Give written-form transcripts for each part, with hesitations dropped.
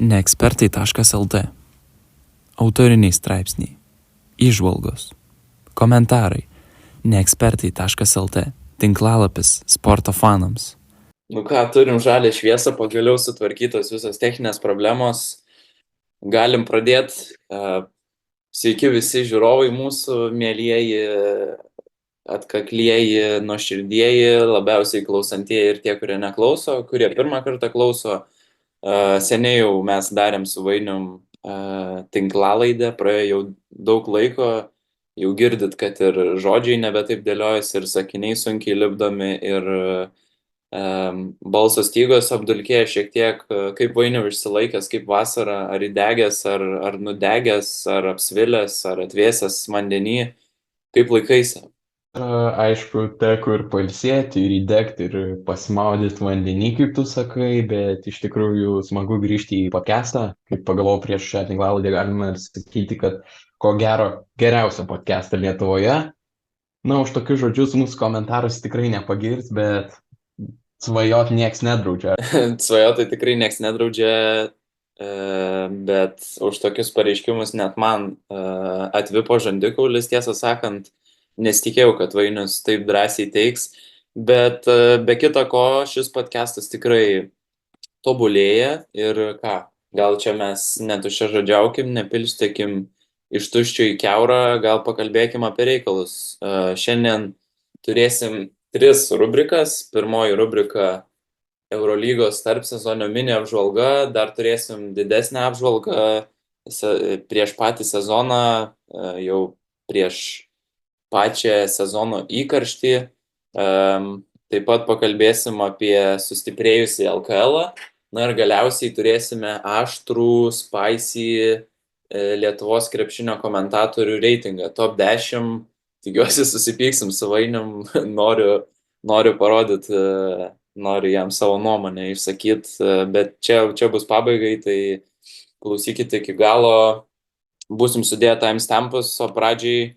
Neekspertai.lt. Autoriniai straipsniai, įžvalgos, komentarai. Neekspertai.lt. Tinklalapis sporto fanams. Nu ką, turim žalią šviesą, pagaliau sutvarkytos visos techninės problemos. Galim pradėti. Sveiki visi žiūrovai mūsų, mielieji, atkaklieji, nuoširdieji, labiausiai klausantieji ir tie, kurie neklauso, kurie pirmą kartą klauso. Seniai jau mes darėm su Vainium tinklalaidę, praėjo jau daug laiko, jau girdit, kad ir žodžiai nebe taip dėliojasi, ir sakiniai sunkiai lipdomi, ir balso stygos apdulkėja šiek tiek. Kaip Vainiau išsilaikęs, kaip vasara, ar įdegęs, ar nudegęs, ar apsvilęs, ar atvėsęs vandenį, kaip laikaisi? Aišku, teko ir pailsėti, ir įdegti, ir pasimaudyti vandenį, kaip tu sakai, bet iš tikrųjų smagu grįžti į podcastą. Kaip pagalvojau prieš šią tinklalaidę, galima ir sakyti, kad ko gero geriausia podcastą Lietuvoje. Na, už tokius žodžius mūsų komentarus tikrai nepagirs, bet svajot nieks nedraudžia. Svajot tai tikrai nieks nedraudžia, bet už tokius pareiškimus net man atvipo žandikaulis, tiesą sakant. Nesitikėjau, kad Vainius taip drąsiai teiks, bet be kita ko šis podcastas tikrai tobulėja ir ką, gal čia mes netuščiažodžiaukim, nepilstėkim iš tuščio į kiaurą, gal pakalbėkim apie reikalus. Šiandien turėsim 3 rubrikas. Pirmoji rubrika Eurolygos tarpsezonio mini apžvalga, dar turėsim didesnę apžvalgą prieš patį sezoną, jau prieš pačią sezono įkarštį. Taip pat pakalbėsim apie sustiprėjusį LKL-ą. Na ir galiausiai turėsime aštrų, spicy Lietuvos krepšinio komentatorių reitingą. Top 10. Tikiuosi susipyksim su Vainium. Noriu parodyti, noriu jam savo nuomonę išsakyti, bet čia bus pabaigai, tai klausykite iki galo. Būsim sudėję timestampus, o pradžiai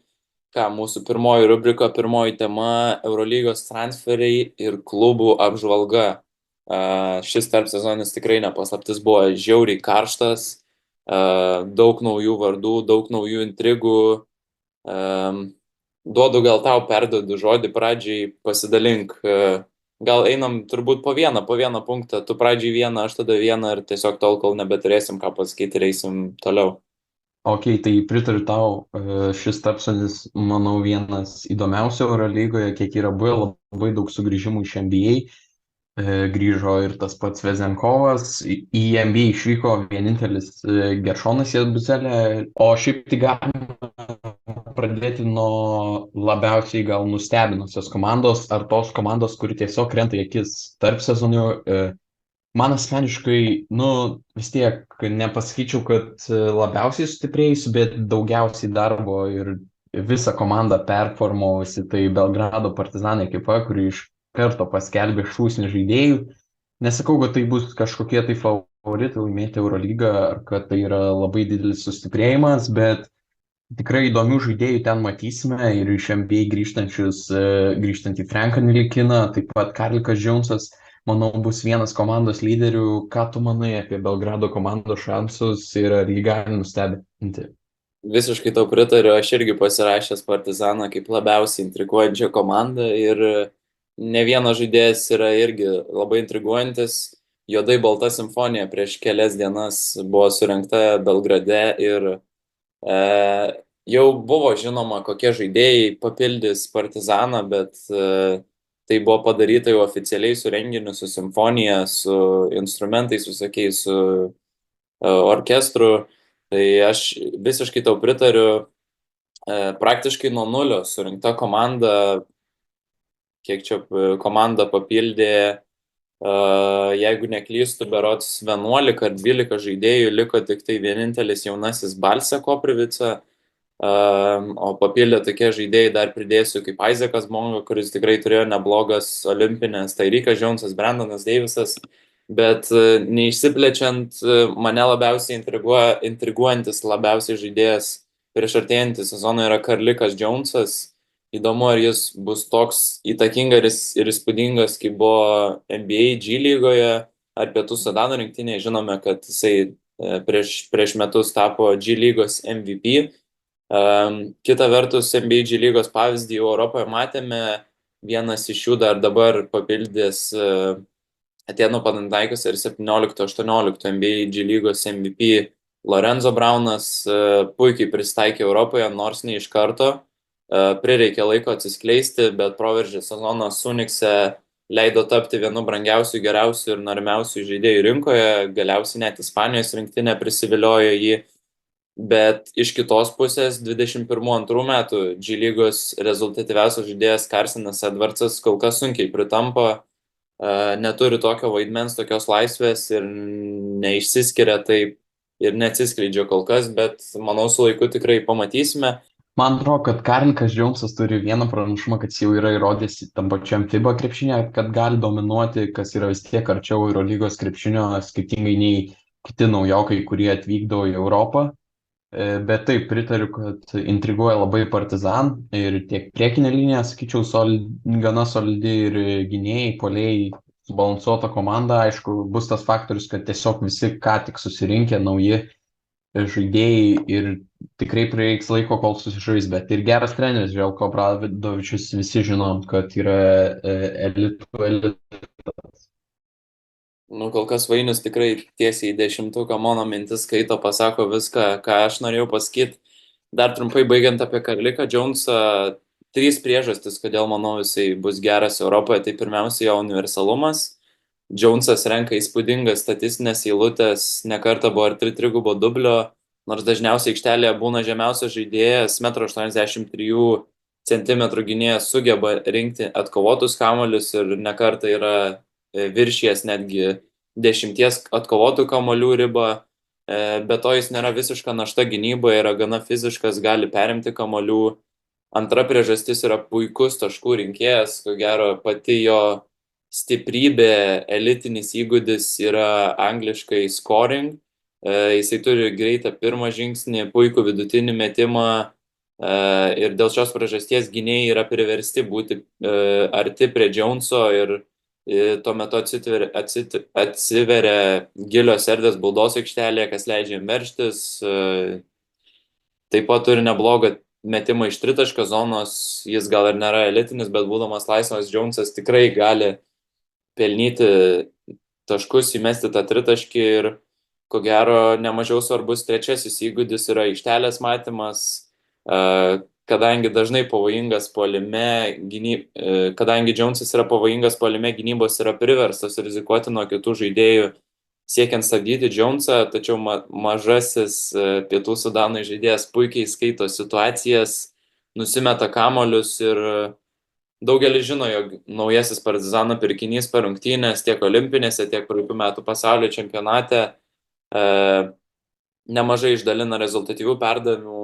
mūsų pirmoji rubrika, pirmoji tema – Eurolygos transferiai ir klubų apžvalga. Šis tarpsezonis tikrai nepaslaptis buvo žiauriai karštas, daug naujų vardų, daug naujų intrigų. Duodu gal tau, perduodu žodį pradžiai, pasidalink. Gal einam turbūt po vieną punktą, tu pradžiai vieną, aš tada vieną, ir tiesiog tol, kol nebeturėsim ką pasakyti, ir eisim toliau. Ok, tai pritariu tau, šis tarpsezonis, manau, vienas įdomiausių Eurolygoje, kiek yra buvę labai daug sugrįžimų iš NBA. Grįžo ir tas pats Vezenkovas, į NBA išvyko vienintelis Geršonas Jabuzelė, o šiaip tai galima pradėti nuo labiausiai gal nustebinusios komandos, ar tos komandos, kuri tiesiog krenta į akis tarpsezoniu. Man asmeniškai, vis tiek nepasakyčiau, kad labiausiai sustiprėjusi, bet daugiausiai darbo ir visą komandą performavusi, tai Belgrado Partizan ekipa, kuri iš karto paskelbė šūsnį žaidėjų. Nesakau, kad tai bus kažkokie tai favoritai laimėti Eurolygą, ar kad tai yra labai didelis sustiprėjimas, bet tikrai įdomių žaidėjų ten matysime, ir iš NBA grįžtantį Franką Nilikiną, taip pat Karlikas Džonsas. Manau, bus vienas komandos lyderių. Ką tu manai apie Belgrado komandos šansus ir ar jį gali nustebinti? Visiškai tau pritariu, aš irgi pasirašęs Partizaną kaip labiausiai intriguojančią komandą, ir ne vienas žaidėjas yra irgi labai intriguojantis. Juodai balta simfonija prieš kelias dienas buvo surengta Belgrade, ir jau buvo žinoma, kokie žaidėjai papildys Partizaną, bet tai buvo padaryta jau oficialiai su renginiu, su simfonija, su instrumentais visokiais, su orkestru. Tai aš visiškai tau pritariu. Praktiškai nuo nulio surinkta komanda. Kiek čia komanda papildė, jeigu neklystu, berods 11 ar 12 žaidėjų, liko tik tai vienintelis jaunasis Balse Koprivica. O papildė tokie žaidėjai, dar pridėsiu, kaip Isaakas Bonga, kuris tikrai turėjo neblogas olimpinės, Tyreekas Jonesas, Brandonas Davisas, bet neišsiplečiant, mane labiausiai intriguojantis labiausiai žaidėjas prieš artėjantį sezoną yra Karlikas Jonesas. Įdomu, ar jis bus toks įtakingas ir įspūdingas, kaip buvo NBA G lygoje ar Pietų Sudano rinktinėje. Žinome, kad jisai prieš metus tapo G lygos MVP. Kita vertus, NBA G lygos pavyzdį Europoje matėme, vienas iš jų dar dabar papildys Atėnų Panathinaikos ir 17-18 NBA G lygos MVP Lorenzo Braunas puikiai pristaikė Europoje, nors ne iš karto. Prireikė laiko atsiskleisti, bet proveržio sezonas Sunikse leido tapti vienu brangiausių, geriausių ir norimiausių žaidėjų rinkoje. Galiausiai net Ispanijos rinktinė prisiviliojo jį. Bet iš kitos pusės 21-22 metų G lygos rezultatyviausias žaidėjas Carsonas Edwardsas kol kas sunkiai pritampa, neturi tokio vaidmens, tokios laisvės ir neišsiskiria taip ir neatsiskleidžia kol kas, bet manau su laiku tikrai pamatysime. Man atrodo, kad Karlikas Džonsas turi vieną pranašumą, kad jis jau yra įrodęs tam pačiam FIBA krepšinė, kad gali dominuoti, kas yra vis tiek arčiau Eurolygos krepšinio, skirtingai nei kiti naujokai, kurie atvykdavo į Europą. Bet taip, pritariu, kad intriguoja labai Partizan ir tiek priekinė linija, sakyčiau, gana solidi ir gynėjai, puolėjai, subalansuota komanda. Aišku, bus tas faktorius, kad tiesiog visi ką tik susirinkę nauji žaidėjai ir tikrai prireiks laiko, kol susižais, bet ir geras treneris, Željko Obradovičius, visi žinom, kad yra elitų. Kol kas Vainius tikrai tiesiai į 10-uką mano mintis skaito, pasako viską, ką aš norėjau pasakyti. Dar trumpai baigiant apie Karliką Džonsą, 3 priežastis, kodėl manau jisai bus geras Europoje. Tai pirmiausia jo universalumas. Džonsas renka įspūdingas statistinės eilutės, nekartą buvo arti trigubo dublio, nors dažniausiai aikštelėje būna žemiausias žaidėjas, 1,83 cm gynėjas sugeba rinkti atkovotus kamuolius ir nekartą yra viršijęs netgi 10 atkovotų kamuolių ribą. Be to jis nėra visiška našta gynyboje, yra gana fiziškas, gali perimti kamuolių. Antra priežastis yra puikus taškų rinkėjas, ko gero pati jo stiprybė, elitinis įgūdis yra angliškai scoring. Jisai turi greitą pirmą žingsnį, puikų vidutinį metimą ir dėl šios priežasties gynėjai yra priversti būti arti prie Džonso ir tuo metu atsiveria gilios erdvės baudos aikštelėje, kas leidžia jam veržtis. Taip pat turi neblogą metimą iš tritaškio zonos, jis gal ir nėra elitinis, bet būdamas laisvas Džonsas tikrai gali pelnyti taškus, įmesti tą tritaškį ir ko gero nemažiau svarbus trečiasis įgūdis yra aikštelės matymas, kadangi dažnai pavojingas puolime, kadangi Džonsas yra pavojingas puolime, gynybos yra priverstas rizikuoti nuo kitų žaidėjų siekiant stabdyti Džonsą, tačiau mažasis Pietų Sudano žaidėjas puikiai skaito situacijas, nusimeta kamuolius ir daugelis žino, jog naujasis Partizano pirkinys per rungtynes tiek olimpinėse, tiek praeitų metų pasaulio čempionate nemažai išdalina rezultatyvių perdavimų.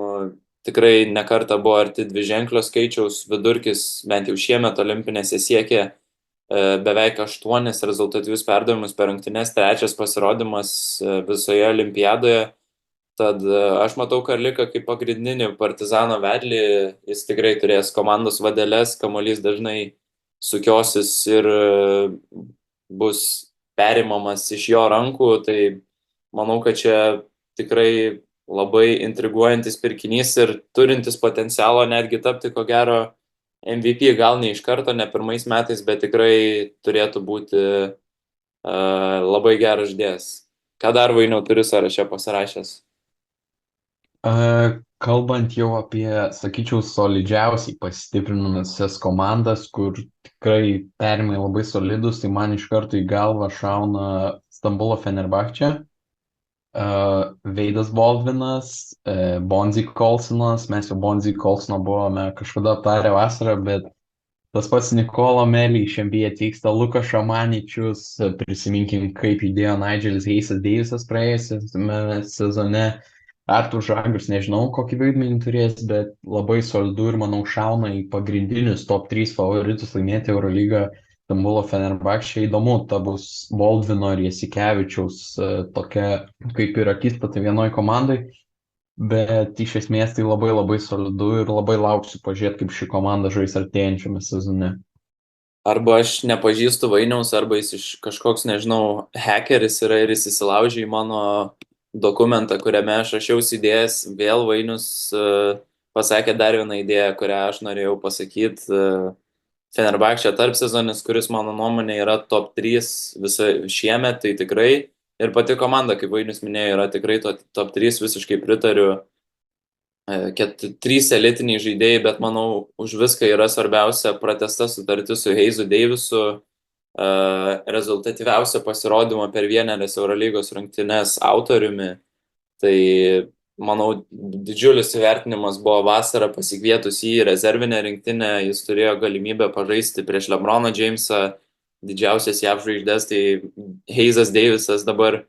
Tikrai nekartą buvo arti dviženklio skaičiaus, vidurkis bent jau šiemet olimpinėse siekė beveik 8 rezultatyvius perdavimus per rungtynes, 3 pasirodymas visoje olimpiadoje. Tad aš matau Karliką kaip pagrindinį Partizano vedlį, jis tikrai turės komandos vadeles, kamuolys dažnai sukiosis ir bus perimamas iš jo rankų, tai manau, kad čia tikrai labai intriguojantis pirkinys ir turintis potencialo netgi tapti ko gero MVP, gal ne iš karto, ne pirmais metais, bet tikrai turėtų būti labai geras žaidėjas. Ką dar Vainiau turi sąraše pasirašęs? Kalbant jau apie, sakyčiau, solidžiausiai pasistiprinusias komandas, kur tikrai perimai labai solidus, tai man iš karto į galvą šauna Stambulo Fenerbahčė, Veidas Baldvinas, Bonzi Kolsonas. Mes jau Bonzi Kolsoną buvome kažkada aptarę vasarą, bet tas pats Nikola Melį iš NBA atvyksta, Lukas Šamaničius, prisiminkim, kaip judėjo Nigelis Heisas Deivisas praėjusiame sezone. Artur Žagrius, nežinau, kokį vaidmenį turės, bet labai solidu ir, manau, šauna į pagrindinius top 3 favoritus laimėti Eurolygą Stambulo Fenerbahčė. Įdomu, ta bus Baldvino ir Jasikevičiaus tokia kaip ir akistata vienoj komandai, bet iš esmės tai labai labai solidu ir labai lauksiu pažiūrėti, kaip ši komanda žais artėjančiame sezone. Arba aš nepažįstu Vainiaus, arba jis iš kažkoks, nežinau, hackeris yra ir jis įsilaužė į mano dokumentą, kuriame aš rašiausi idėjas, vėl Vainius pasakė dar vieną idėją, kurią aš norėjau pasakyti. Fenerbahčė tarpsezonis, kuris mano nuomonė yra top 3 visą šiemet, tai tikrai. Ir pati komanda, kaip Vainius minėjo, yra tikrai top 3, visiškai pritariu. 3 elitiniai žaidėjai, bet manau, už viską yra svarbiausia pratęsta sutartis su Heizu Deivisu, rezultatyviausio pasirodymo per vienerias Eurolygos rungtynes autoriumi. Tai, manau, didžiulis įvertinimas buvo vasarą pasikvietus jį į rezervinę rinktinę, jis turėjo galimybę pažaisti prieš LeBroną Jamesą, didžiausias JAV žvaigždės, tai Heizas Deivisas dabar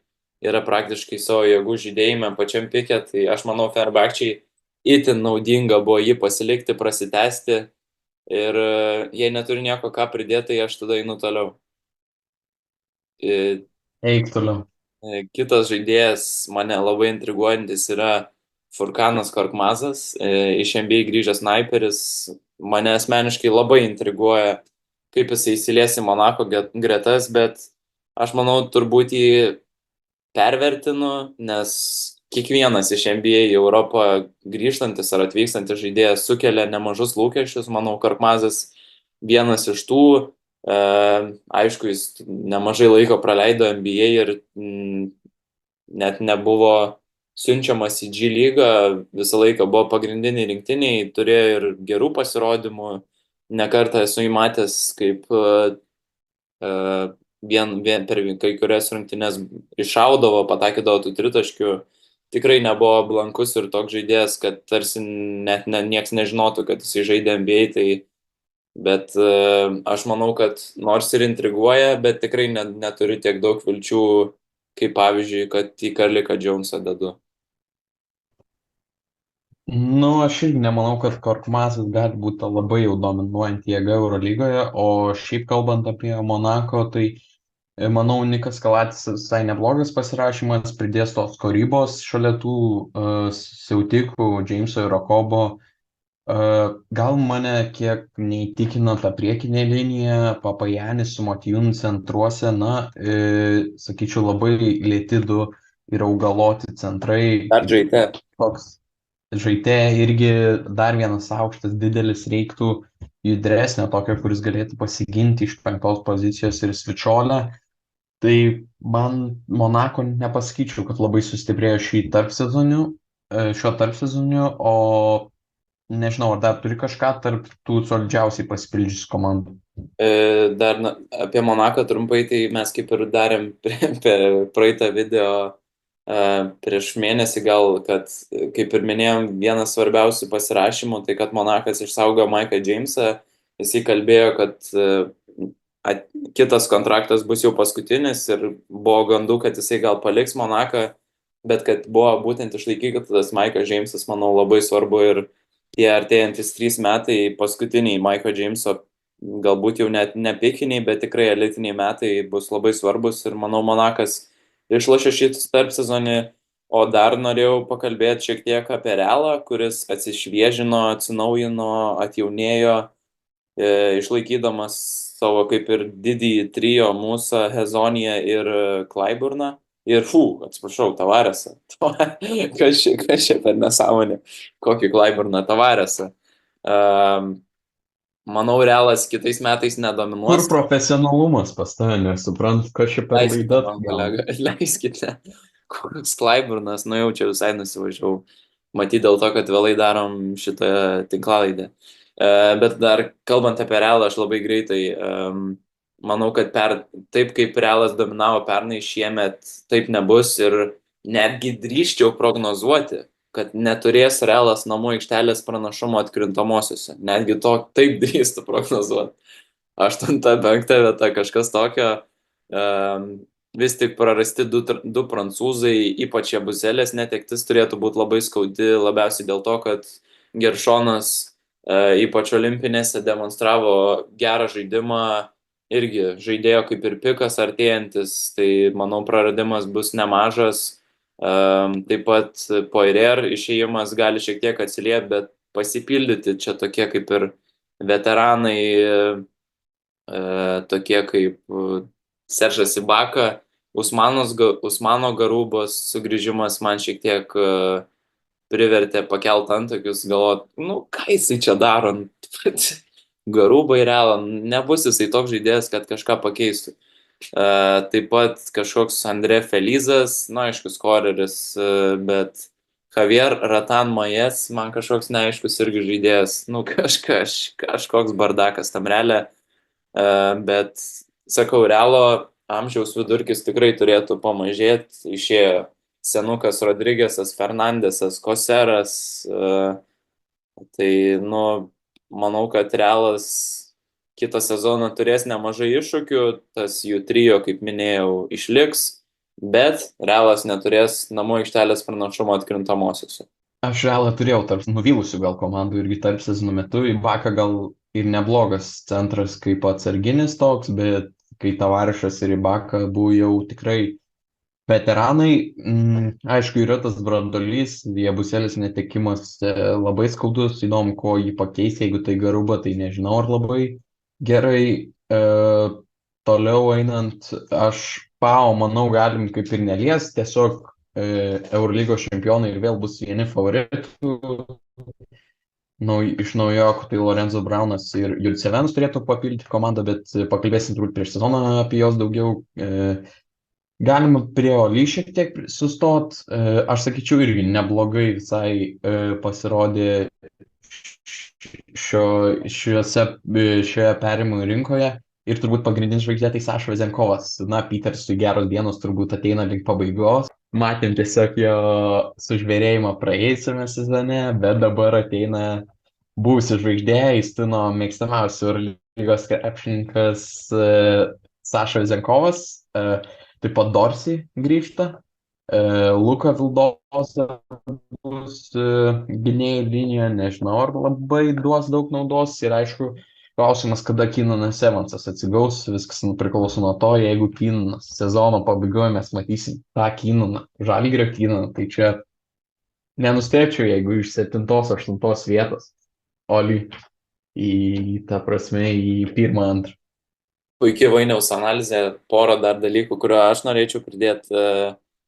yra praktiškai savo jėgų žydėjime pačiam pike, tai aš manau, Fenerbahčei itin naudinga buvo jį pasilikti, prasitęsti ir jei neturi nieko ką pridėti, tai aš tada einu toliau. Eik toliau. Kitas žaidėjas mane labai intriguojantis yra Furkanas Korkmazas, iš NBA grįžęs sniperis, mane asmeniškai labai intriguoja, kaip jisai įsilies į Monako gretas, bet aš manau, turbūt jį pervertinu, nes kiekvienas iš NBA į Europą grįžtantis ar atvykstantis žaidėjas sukelia nemažus lūkesčius. Manau, Korkmazas vienas iš tų. Aišku, jis nemažai laiko praleido NBA ir net nebuvo siunčiamas į G lygą, visą laiką buvo pagrindiniai rinktiniai, turėjo ir gerų pasirodymų. Nekartą esu įmatęs, kaip vien per kai kurias rungtynes iššaudavo, patakydavo tų tritaškių. Tikrai nebuvo blankus ir toks žaidėjas, kad tarsi net nieks nežinotų, kad jisai žaidė NBA, tai bet aš manau, kad nors ir intriguoja, bet tikrai neturiu tiek daug vilčių, kaip pavyzdžiui, kad į Karliką Jonesą dedu. Aš irgi nemanau, kad Korkmazas gali būti labai jau dominuojanti jėga Eurolygoje, o šiaip kalbant apie Monako, tai manau, Nikas Kalatis visai neblogas pasirašymas, pridės tos korybos šalia tų siautikų, Jameso ir Rokobo. Gal mane kiek neįtikina ta priekinė linija, Papajanis su Motijūnu centruose, sakyčiau, labai lėti du ir augaloti centrai. Dar žaidė. Toks žaidė irgi dar vienas aukštas, didelis, reiktų judresnio tokio, kuris galėtų pasiginti iš 5 pozicijos ir svičiolę. Tai man Monako nepasakyčiau, kad labai sustiprėjo šiuo tarpsezoniu, o nežinau, ar dar turi kažką tarp tų solidžiausiai pasipildžiusių komandų. Dar apie Monaką trumpai, tai mes kaip ir darėm per praeitą video prieš mėnesį gal, kad kaip ir minėjom, vienas svarbiausių pasirašymų, tai kad Monakas išsaugo Mike'ą Jamesą. Jisai kalbėjo, kad kitas kontraktas bus jau paskutinis ir buvo gandų, kad jisai gal paliks Monaką, bet kad buvo būtent išlaikytas Mike'as Jamesas, manau, labai svarbu ir tie artėjantis 3 metai paskutiniai Mike'o Jameso, galbūt jau net ne pikiniai, bet tikrai elitiniai metai bus labai svarbus ir manau, Monakas išlošė šį tarpsezonį, o dar norėjau pakalbėti šiek tiek apie Realą, kuris atsišviežino, atsinaujino, atjaunėjo, išlaikydamas savo kaip ir didįjį trio Musą, Hezoniją ir Clyburną. Ir atsiprašau, Tavaresą. Kas čia per nesąmonė? Kokį Clyburną, Tavaresą. Manau, Realas kitais metais nedominuos. Kur profesionalumas pas tave, nesuprantu, kas čia per laida. Leiskite. Koks Clyburnas, jau čia visai nusivažiavau. Matyt dėl to, kad vėlai darom šitą tinklalaidę. Bet dar kalbant apie Realą, aš labai greitai manau, kad taip kaip Realas dominavo pernai, šiemet taip nebus ir netgi drįsčiau prognozuoti, kad neturės Realas namų aikštelės pranašumo atkrintamosiose. Netgi taip drįstu prognozuoti. 8-5 vieta, kažkas tokio. Vis tik prarasti du prancūzai, ypač Jabuzelės netektis turėtų būti labai skaudi, labiausiai dėl to, kad Geršonas ypač olimpinėse demonstravo gerą žaidimą, irgi žaidėjo kaip ir pikas artėjantis, tai manau praradimas bus nemažas. Taip pat Poirier išėjimas gali šiek tiek atsiliepti, bet pasipildyti čia tokie kaip ir veteranai, tokie kaip Seržas Ibaka, Usmano Garubos sugrįžimas man šiek tiek privertė pakelt antakius, galvot, nu ką jisai čia daro, Garubai Realą, nebus jisai toks žaidėjas, kad kažką pakeistų. Taip pat kažkoks Andrė Felizas, na aišku, skoreris, bet Javier Ratan Majes, man kažkoks neaiškus irgi žaidėjas, nu kažkoks bardakas tam Realė, bet sakau, Realo amžiaus vidurkis tikrai turėtų pamažėti, išėjo senukas Rodrigesas, Fernandesas, Koseras, tai, nu, manau, kad Realas kitą sezoną turės nemažai iššūkių, tas jų trijo, kaip minėjau, išliks, bet Realas neturės namų aikštelės pranašumo atkrintamosiose. Aš Realą turėjau tarp nuvylusių gal komandų irgi tarp sezonų metu. Ibaka gal ir neblogas centras kaip atsarginis toks, bet kai Tavarišas ir Ibaka buvo jau tikrai veteranai, aišku, yra tas brandolys, Jabuselis netekimas labai skaudus, įdomu, ko jį pakeis, jeigu tai Garuba, tai nežinau, ar labai gerai. Toliau einant, aš Pau, manau, galim kaip ir nelies, tiesiog Eurolygos čempionai ir vėl bus vieni favoritų. Iš naujokų tai Lorenzo Braunas ir Jurcevenas turėtų papildyti komandą, bet pakalbėsim turbūt prieš sezoną apie jos daugiau. Galima prie Oli šiek tiek sustot. Aš sakyčiau irgi neblogai visai pasirodė šioje perimų rinkoje. Ir turbūt pagrindinis žvaigždė tai Saša Vezenkovas. Na, Petersui geros dienos turbūt ateina link pabaigos. Matėm tiesiog jo sužvėrėjimą praėjusiame sezone, bet dabar ateina buvusi žvaigždė, įstino mėgstamiausių Eurolygos krepšininkas Saša Vezenkovas. Taip pat Dorsey grįžta, Luka Vildosa bus gynėjų linijoje, nežinau, ar labai duos daug naudos ir aišku, klausimas, kada Keenanas Evansas atsigaus, viskas priklauso nuo to, jeigu Keenanas sezono pabaigoje mes matysim tą Keenaną, Žalgirio Keenaną, tai čia nenustebčiau, jeigu iš 7-8 vietos Oli į tą prasme į 1-2. Puikiai Vainiaus analizė, porą dar dalykų, kurio aš norėčiau pridėti.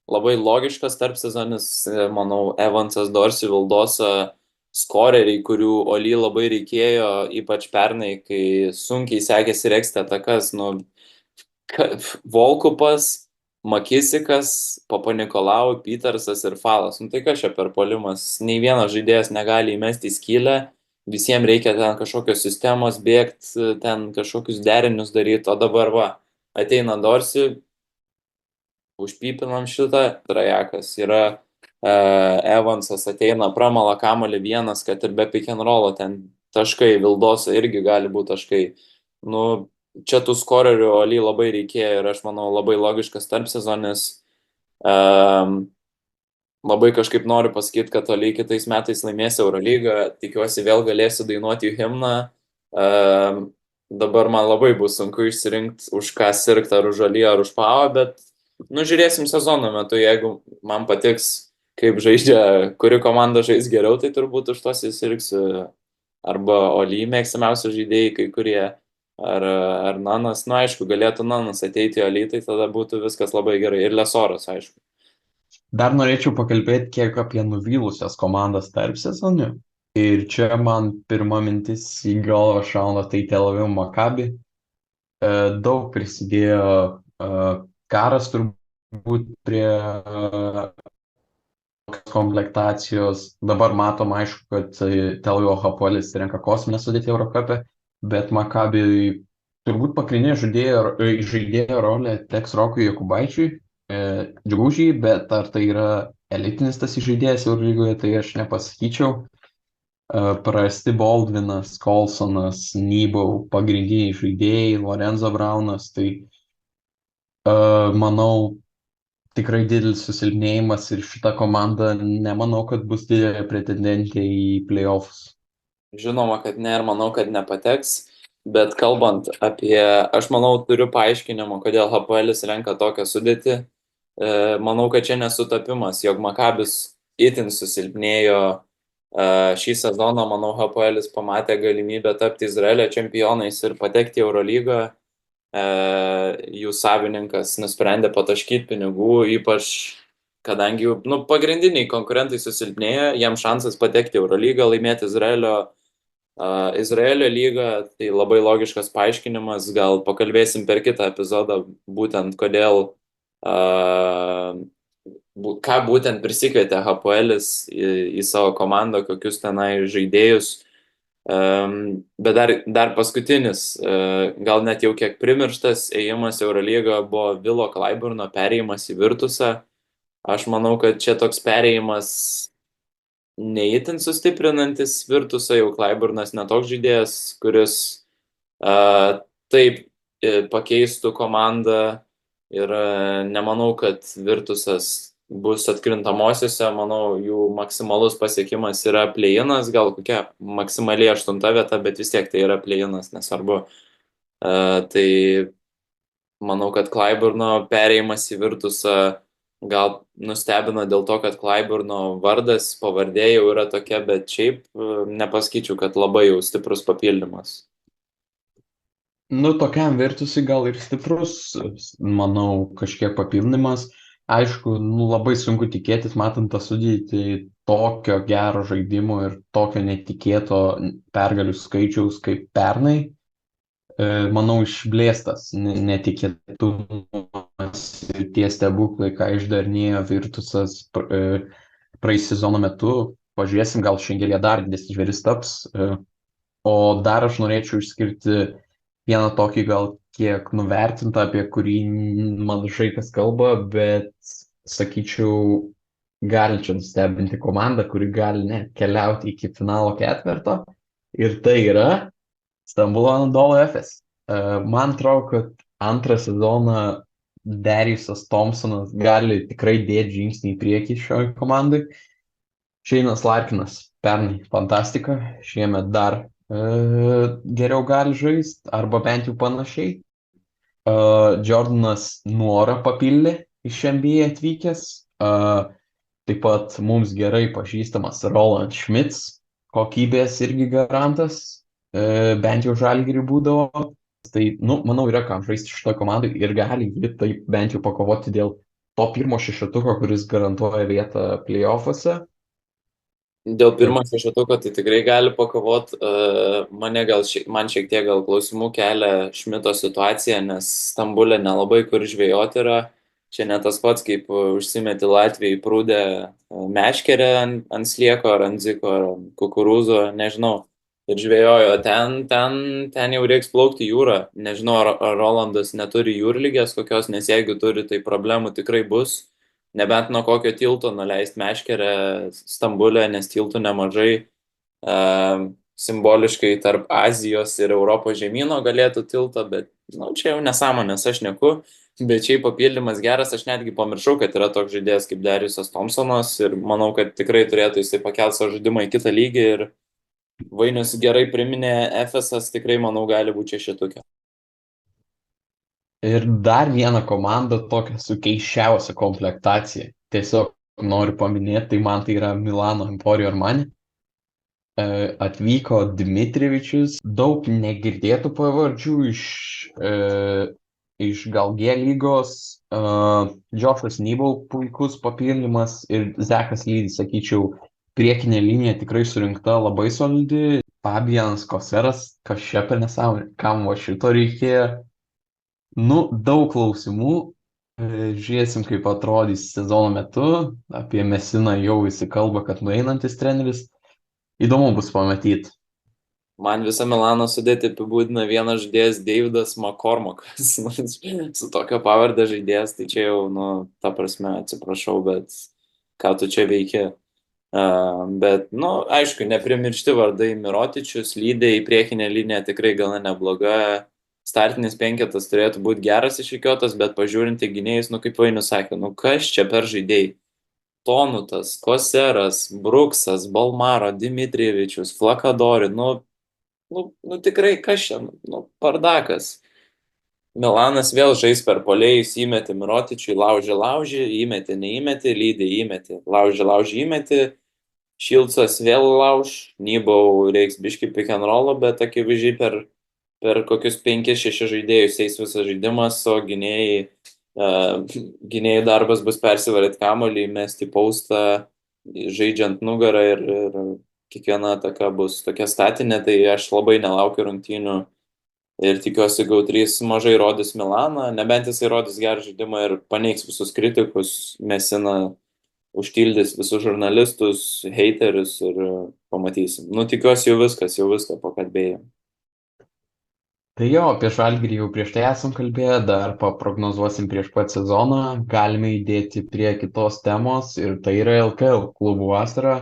Labai logiškas tarp sezonis, manau, Evansas, Dorsey, Vildosa, skoreriai, kurių Oli labai reikėjo, ypač pernai, kai sunkiai sekėsi regzti atakas. Volkupas, Makisikas, Papanikolau, Petersas ir Falas. Tai kas čia per puolimas? Nei vienas žaidėjas negali įmesti į skylę. Visiems reikia ten kažkokios sistemos bėgti, ten kažkokius derinius daryti, o dabar va, ateina Dorsey, užpypinam šitą, Trajakas yra, Evansas ateina, pramala kamuolį vienas, kad ir be pick and rollo, ten taškai, Vildosa irgi gali būti taškai. Nu, čia tų skorerių Oli labai reikėjo ir aš manau labai logiškas tarp sezonis. Labai kažkaip noriu pasakyti, kad Oli kitais metais laimės Eurolygą, tikiuosi vėl galėsiu dainuoti jų himną. Dabar man labai bus sunku išsirinkti, už ką sirgti, ar už Oli, ar už Pau, bet žiūrėsim sezono metu, jeigu man patiks, kaip žaidžia, kuri komanda žais geriau, tai turbūt už tos įsirgsiu arba Oli mėgstamiausi žaidėjai, kai kurie, ar Nanas. Nu, aišku, galėtų Nanas ateiti į Oli, tai tada būtų viskas labai gerai. Ir Lesoras, aišku. Dar norėčiau pakalbėti kiek apie nuvylusias komandas tarp sezonių. Ir čia man pirma mintis į galvą šauna tai Tel Aviv Maccabi. Daug prisidėjo karas turbūt prie komplektacijos. Dabar matom, aišku, kad Tel Avivo Hapoelis renka kosminę sudėtį Eurocape, bet Maccabi turbūt pagrindinė žaidėjo rolė teks Rokui Jokubaičiui. Džiugužiai, bet ar tai yra elitinis tas žaidėjas Eurolygoje, tai aš nepasakyčiau. Prasti Baldvinas, Colsonas, Nybau, pagrindiniai žaidėjai, Lorenzo Braunas, tai manau tikrai didelis susilpnėjimas ir šita komanda nemanau, kad bus didelė pretendentė į playoffs. Žinoma, kad ne ir manau, kad nepateks, bet kalbant apie, aš manau, turiu paaiškinimą, kodėl Hapoelis renka tokią sudėtį. Manau, kad čia nesutapimas, jog Makabis itin susilpnėjo šį sezoną. Manau, Hapoelis pamatė galimybę tapti Izraelio čempionais ir patekti į Eurolygą. jų savininkas nusprendė pataškyti pinigų, ypač kadangi jų pagrindiniai konkurentai susilpnėjo, jam šansas patekti į Eurolygą, laimėti Izraelio lygą, tai labai logiškas paaiškinimas, gal pakalbėsim per kitą epizodą, būtent ką būtent prisikvietė Hapoelis į savo komandą, kokius tenai žaidėjus. Bet dar paskutinis, gal net jau kiek primirštas ėjimas Eurolygą buvo Vilo Klaiburno perėjimas į Virtusą. Aš manau, kad čia toks perėjimas neįtin sustiprinantis Virtusą, jau Klaiburnas netoks žaidėjas, kuris taip pakeistų komandą ir nemanau, kad Virtusas bus atkrintamosiose, manau, jų maksimalus pasiekimas yra play-inas, gal kokia maksimaliai 8 vieta, bet vis tiek tai yra play-inas, nesvarbu. Tai manau, kad Klaiburno perėjimas į Virtusą gal nustebino dėl to, kad Klaiburno vardas, pavardė jau yra tokia, bet šiaip nepasakyčiau, kad labai jau stiprus papildymas. Nu, tokiam Virtusui gal ir stiprus, manau, kažkiek papildymas. Aišku, labai sunku tikėtis, matant tą sudėtį tokio gero žaidimo ir tokio netikėto pergalių skaičiaus kaip pernai. Manau, išblėstas netikėtumas ir tie stebuklai, ką išdarinėjo Virtusas praeis sezono metu. Pažiūrėsim, gal šiandien dar didesnis žvėris taps. O dar aš norėčiau išskirti vieną tokį gal kiek nuvertintą, apie kurį mažai kas kalba, bet sakyčiau, galinčią nustebinti komandą, kuri gali net keliauti iki finalo ketverto. Ir tai yra Stambulo Anadolu Efes. Man atrodo, kad antrą sezoną Dariusas Thompsonas gali tikrai dėti žingsnį į priekį šioj komandai. Šeinas Larkinas pernai fantastika, šiemet dar geriau gali žaisti, arba bent jau panašiai. Jordanas Nuora papildė iš NBA atvykęs. Taip pat mums gerai pažįstamas Roland Schmitz, kokybės irgi garantas, bent jau Žalgiriui būdavo. Tai, manau, yra kam žaisti šitoje komandai ir gali jį taip bent jau pakovoti dėl to pirmo šešetuko, kuris garantuoja vietą playoffuose. Dėl pirmo šešetuko tai tikrai gali pakovot. Man šiek tiek gal klausimų kelia Šmito situacija, nes Stambulė nelabai kur žvejoti yra. Čia ne tas pats, kaip užsimeti Latvijai prūdę meškerę ant slieko, ar ant ziko, ar kukurūzo, nežinau. Ir žvejojo, ten jau reiks plaukti jūrą. Nežinau, ar Rolandas neturi jūrlygės kokios, nes jeigu turi, tai problemų tikrai bus. Nebent nuo kokio tilto nuleist meškerę Stambulę, nes tiltų nemažai. Simboliškai tarp Azijos ir Europos žemyno galėtų tilto, bet čia jau nesąmonės, aš neku. Bet šiaip papildymas geras, aš netgi pamiršau, kad yra toks žaidėjas kaip Dariusas Thompsonas ir manau, kad tikrai turėtų jisai pakelti savo žaidimą į kitą lygį ir Vainius gerai priminė, Efesas tikrai, manau, gali būti šešetukė. Ir dar vieną komandą tokią su keisčiausia komplektacija. Tiesiog noriu paminėti, tai man tai yra Milano Emporio Armani. Atvyko Dmitrijevičius, daug negirdėtų pavardžių iš gal G lygos. Džošas Nybal puikus papildymas ir Zekas Lydis, sakyčiau, priekinė linija tikrai surinkta labai solidi. Fabianas Koseras, kas čia per nesąmonė, kam va šito reikėjo. Daug klausimų. Žiūrėsim, kaip atrodys sezono metu. Apie Mesiną jau visi kalba, kad nueinantis treneris. Įdomu bus pamatyti. Man visą Milano sudėtį apibūdina vienas žaidėjas Davidas McCormackas. Su tokio pavardę žaidėjas, tai čia jau, ta prasme, atsiprašau, bet ką tu čia veiki. Bet, aišku, neprimiršti vardai Mirotičius, Lydė į priekinę liniją tikrai gana nebloga. Startinis penketas turėtų būti geras išrikiuotas, bet pažiūrint į gynėjus, kaip Vainius sakė, kas čia per žaidėjai? Tonutas, Koseras, Bruksas, Balmaro, Dmitrijevičius, Flakadori, tikrai kas čia, pardakas. Milanas vėl žais per puolėjus, įmetė Mirotičiui, laužė, įmetė, neįmetė, Lydė įmetė, laužė, įmetė, Šilcas vėl lauž, Nybau reiks biškį pick and rollo, bet akivaizdžiai per per kokius 5-6 žaidėjus eis visas žaidimas, o gynėjų darbas bus persivaryti kamuolį, mesti paustą, žaidžiant nugarą ir kiekviena ataka bus tokia statinė, tai aš labai nelaukiu rungtynių ir tikiuosi GO3 mažai rodys Milaną, nebent jisai rodys gerą žaidimą ir paneigs visus kritikus, Mesina užtildys visus žurnalistus, heiterius ir pamatysim. Nu, tikiuosi jau viską pakalbėjom. Tai jo, apie Žalgirį jau prieš tai esam kalbėję, dar paprognozuosim prieš pat sezoną, galime įdėti prie kitos temos ir tai yra LKL klubų vasara.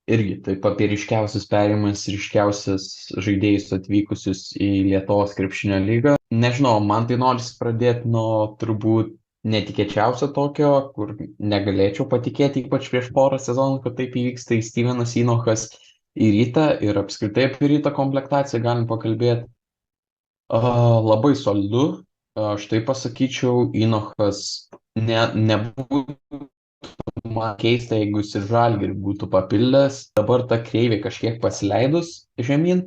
Irgi taip apie ryškiausius perėjimus, ryškiausius žaidėjus atvykusius į Lietuvos krepšinio lygą. Nežinau, man tai norisi pradėti nuo turbūt netikėčiausio tokio, kur negalėčiau patikėti, ypač prieš porą sezonų, kad taip įvyks, tai Stevenas Inochas į Rytą ir apskritai apie Rytą komplektaciją galim pakalbėti. Labai solidu, aš tai pasakyčiau, Inochas nebūtų man keista, jeigu jis ir Žalgirį būtų papildęs. Dabar ta kreivė kažkiek pasileidus žemyn,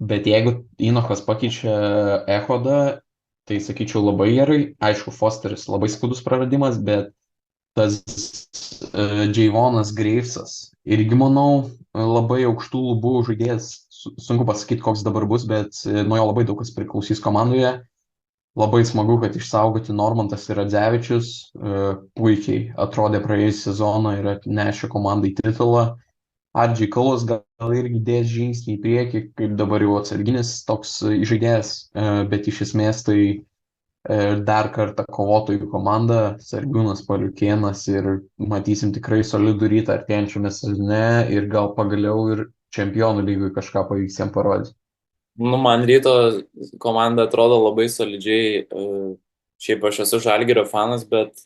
bet jeigu Inochas pakeičia Echodą, tai sakyčiau labai gerai. Aišku, Fosteris labai skaudus praradimas, bet tas Javonas Gravesas irgi, manau, labai aukštų lubų žaidėjas. Sunku pasakyti, koks dabar bus, bet nuo jo labai daug kas priklausys komandoje. Labai smagu, kad išsaugoti Normantas ir Radzevičius, puikiai atrodė praėjusią sezoną ir atnešė komandai titulą. Ardžiai Kaulas gal irgi dės žingsnį į priekį, kaip dabar jau atsarginis toks žaidėjas, bet iš esmės tai dar kartą kovotojų komanda, Sargiūnas, Paliukėnas ir matysim tikrai solidų Rytą artėjančiame sezone ir gal pagaliau ir Čempionų lygoj kažką pavyks jam parodyti. Nu, man Ryto komanda atrodo labai solidžiai. Šiaip aš esu Žalgirio fanas, bet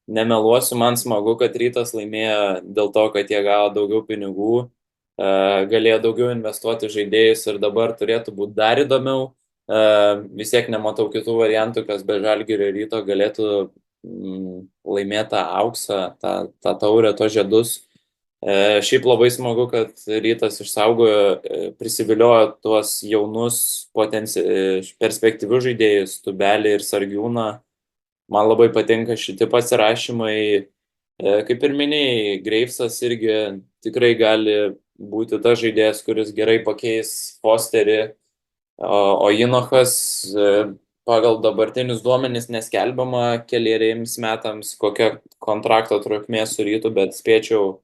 nemeluosiu, man smagu, kad Rytas laimėjo dėl to, kad jie gavo daugiau pinigų, galėjo daugiau investuoti žaidėjus ir dabar turėtų būti dar įdomiau. Vis tiek nematau kitų variantų, kas be Žalgirio Ryto galėtų laimėti tą auksą, tą taurę, tos žiedus. Šiaip labai smagu, kad Rytas išsaugojo, prisiviliojo tuos jaunus perspektyvius žaidėjus, Tubelį ir Sargiūną. Man labai patinka šitie pasirašymai. Kaip ir minėjai, Gravesas irgi tikrai gali būti tas žaidėjas, kuris gerai pakeis Fosterį, o Inochas pagal dabartinius duomenis neskelbiama keleriems metams kokia kontrakto trukmė su Rytu, bet spėčiau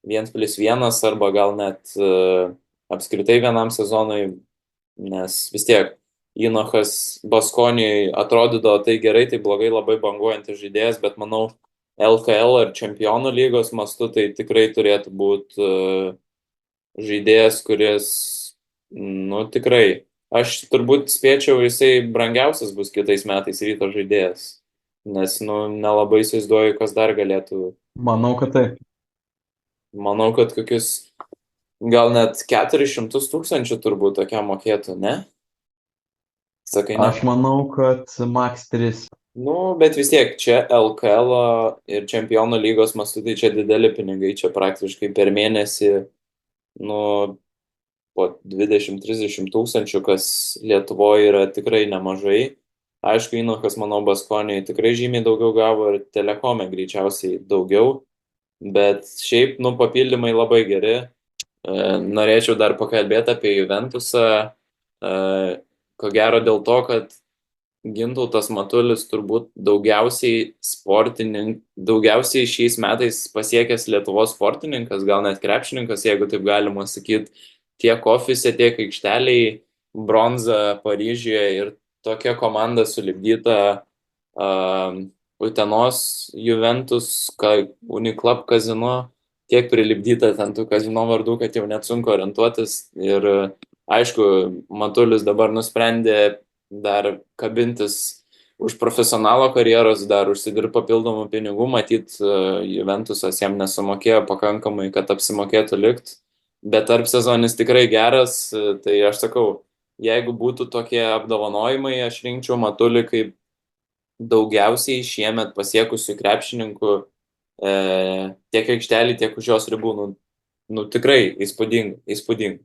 1+1 arba gal net apskritai vienam sezonui, nes vis tiek Inochas Baskoniui atrodydavo tai gerai, tai blogai, labai banguojantis žaidėjas, bet manau LKL ar Čempionų lygos mastu tai tikrai turėtų būti žaidėjas, kuris, nu tikrai, aš turbūt spėčiau, jisai brangiausias bus kitais metais Ryto žaidėjas, nes, nu, nelabai įsivaizduoju, kas dar galėtų. Manau, kad taip. Manau, kad kokius gal net 400 000 turbūt tokiam mokėtų, ne? Sakai, ne? Aš manau, kad Max 3. Nu, bet vis tiek čia LKL ir Čempionų lygos mastu, tai čia dideli pinigai, čia praktiškai per mėnesį, nu, po 20-30 tūkstančių, kas Lietuvoje yra tikrai nemažai. Aišku, Inochas, manau, Baskoniui tikrai žymiai daugiau gavo ir Telekome greičiausiai daugiau. Bet šiaip, nu, papildymai labai geri. Norėčiau dar pakalbėti apie Juventusą. Ko gero dėl to, kad Gintautas Matulis turbūt daugiausiai šiais metais pasiekęs Lietuvos sportininkas, gal net krepšininkas, jeigu taip galima sakyti, tiek ofise, tiek aikšteliai, bronza Paryžiuje ir tokia komanda sulipdyta Utenos Juventus, Uniclub Kazino, tiek prilipdyta ten tų kazino vardų, kad jau net sunku orientuotis. Ir aišku, Matulis dabar nusprendė dar kabintis už profesionalo karjeros, dar užsidirbti papildomų pinigų, matyt, Juventusas jam nesumokėjo pakankamai, kad apsimokėtų likti. Bet tarp sezonis tikrai geras, tai aš sakau, jeigu būtų tokie apdovanojimai, aš rinkčiau Matulį kaip daugiausiai šiemet pasiekusių krepšininkų tiek aikštelį, tiek už jos ribų. Nu tikrai įspūdinga.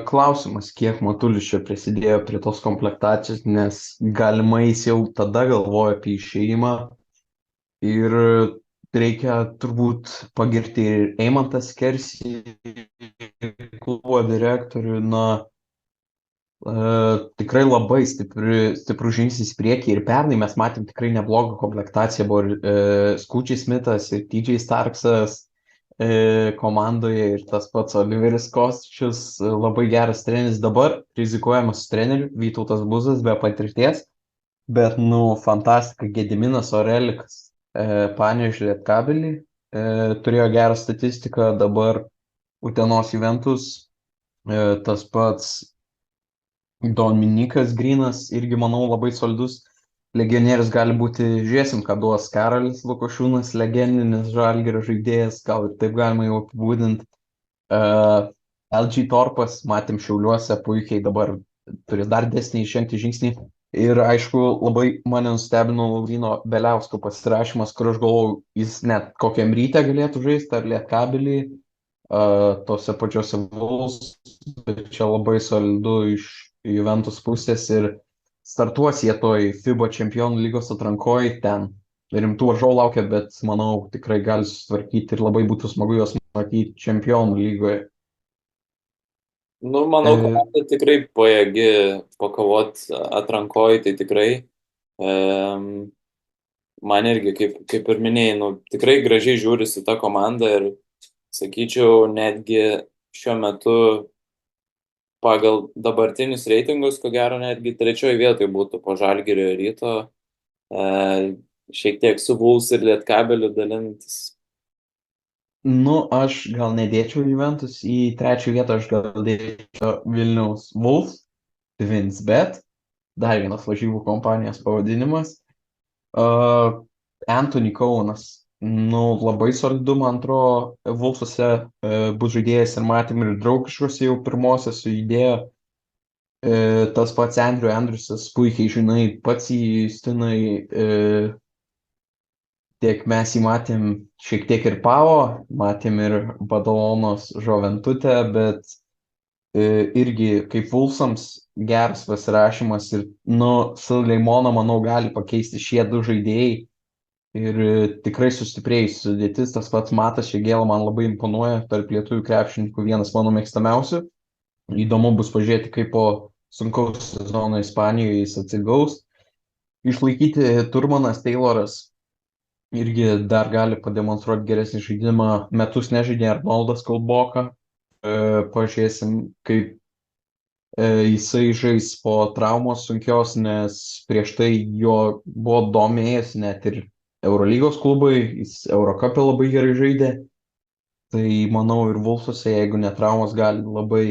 Klausimas, kiek Matulis čia prisidėjo prie tos komplektacijos, nes galimai jis jau tada galvojo apie išėjimą ir reikia turbūt pagirti ir Eimantą Skersį, klubo direktorių, tikrai labai stiprus žingsnis į priekį ir pernai mes matėm tikrai neblogą komplektaciją, buvo ir Skučiai Smithas ir TJ Starksas komandoje ir tas pats Oliveris Kostičius, labai geras treneris, dabar rizikuojamas su treneriu, Vytautas Buzas be patirties, bet fantastika, Gediminas Orelikas, Panevėžio Lietkabelį, turėjo gerą statistiką, dabar Utenos Juventus, tas pats Dominikas Grinas irgi, manau, labai solidus legionierius gali būti. Žiūrėsim, ką duos Karolis Lukošiūnas, legendinis Žalgirio žaidėjas, gal ir taip galima jau apibūdinti. LG Torpas, matėm Šiauliuose, puikiai dabar turi dar didesnį žengti žingsnį. Ir aišku, labai mane nustebino Lauryno Beliausko pasirašymas, kur aš galvojau, jis net kokiam ryte galėtų žaisti, ar Lietkabelį, tose pačiose Wolves, bet čia labai solidu iš Juventus pusės ir startuos jie toj FIBA čempionų lygos atrankoj, ten rimtų varžovų laukia, bet manau tikrai gali susitvarkyti ir labai būtų smagu juos matyti čempionų lygoje. Nu, manau, komanda tikrai pajėgi pakovot atrankoj, tai tikrai. Man irgi, kaip ir minėjai, tikrai gražiai žiūrisi ta komanda ir sakyčiau, netgi šiuo metu pagal dabartinius reitingus, ko gero, netgi trečioje vietoje būtų po Žalgirio ir Ryto, šiek tiek su Wolves ir Lietkabeliu dalintis. Aš gal nedėčiau Juventus į trečią vietą, aš gal dėčiau Vilniaus Wolves, Twins, bet dar vienas lažybų kompanijos pavadinimas. Anthony Kaunas, labai solidu, man atrodo, Wolfsuose bus žaidėjas ir matėm ir draugiškos jau pirmosios su idėja. Tas pats Andrew Andrusas, puikiai žinai, pats į Justinai, tiek mes jį matėm šiek tiek ir Pavo, matėm ir Badalonos Žoventutę, bet irgi kaip Wolfsams geras pasirašymas ir, Suleimoną, manau, gali pakeisti šie du žaidėjai ir tikrai sustiprėjus sudėtis, tas pats Matas Šegėla man labai imponuoja, tarp lietuvių krepšininkų vienas mano mėgstamiausių. Įdomu bus pažiūrėti, kaip po sunkaus sezono Ispanijoje jis atsigaus. Išlaikyti Turmanas Tayloras irgi dar gali pademonstruoti geresnį žaidimą. Metus nežaidė Arnoldas Kalboka. Pažiūrėsim, kaip jisai žais po traumos sunkios, nes prieš tai jo buvo domėjęs net ir Eurolygos klubai, jis Eurocup'e labai gerai žaidė. Tai manau ir Wolfsuose, jeigu ne traumos, gali labai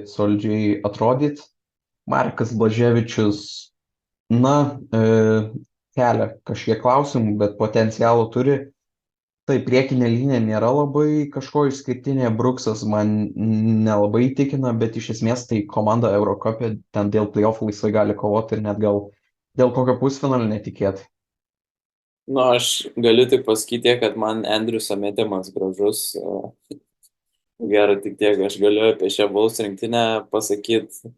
solidžiai atrodyti. Markas Blaževičius, kelia kažkiek klausimų, bet potencialų turi. Tai priekinė linija nėra labai kažko išskirtinė, Bruksas man nelabai įtikina, bet iš esmės tai komanda Eurocup'e ten dėl playoffų laisvai gali kovoti ir net gal dėl kokio pusfinalio netikėtai. Aš galiu tik pasakyti, kad man Andriuso metimas gražus. Gerai, tik tiek aš galiu apie šią Wolves rinktinę pasakyti.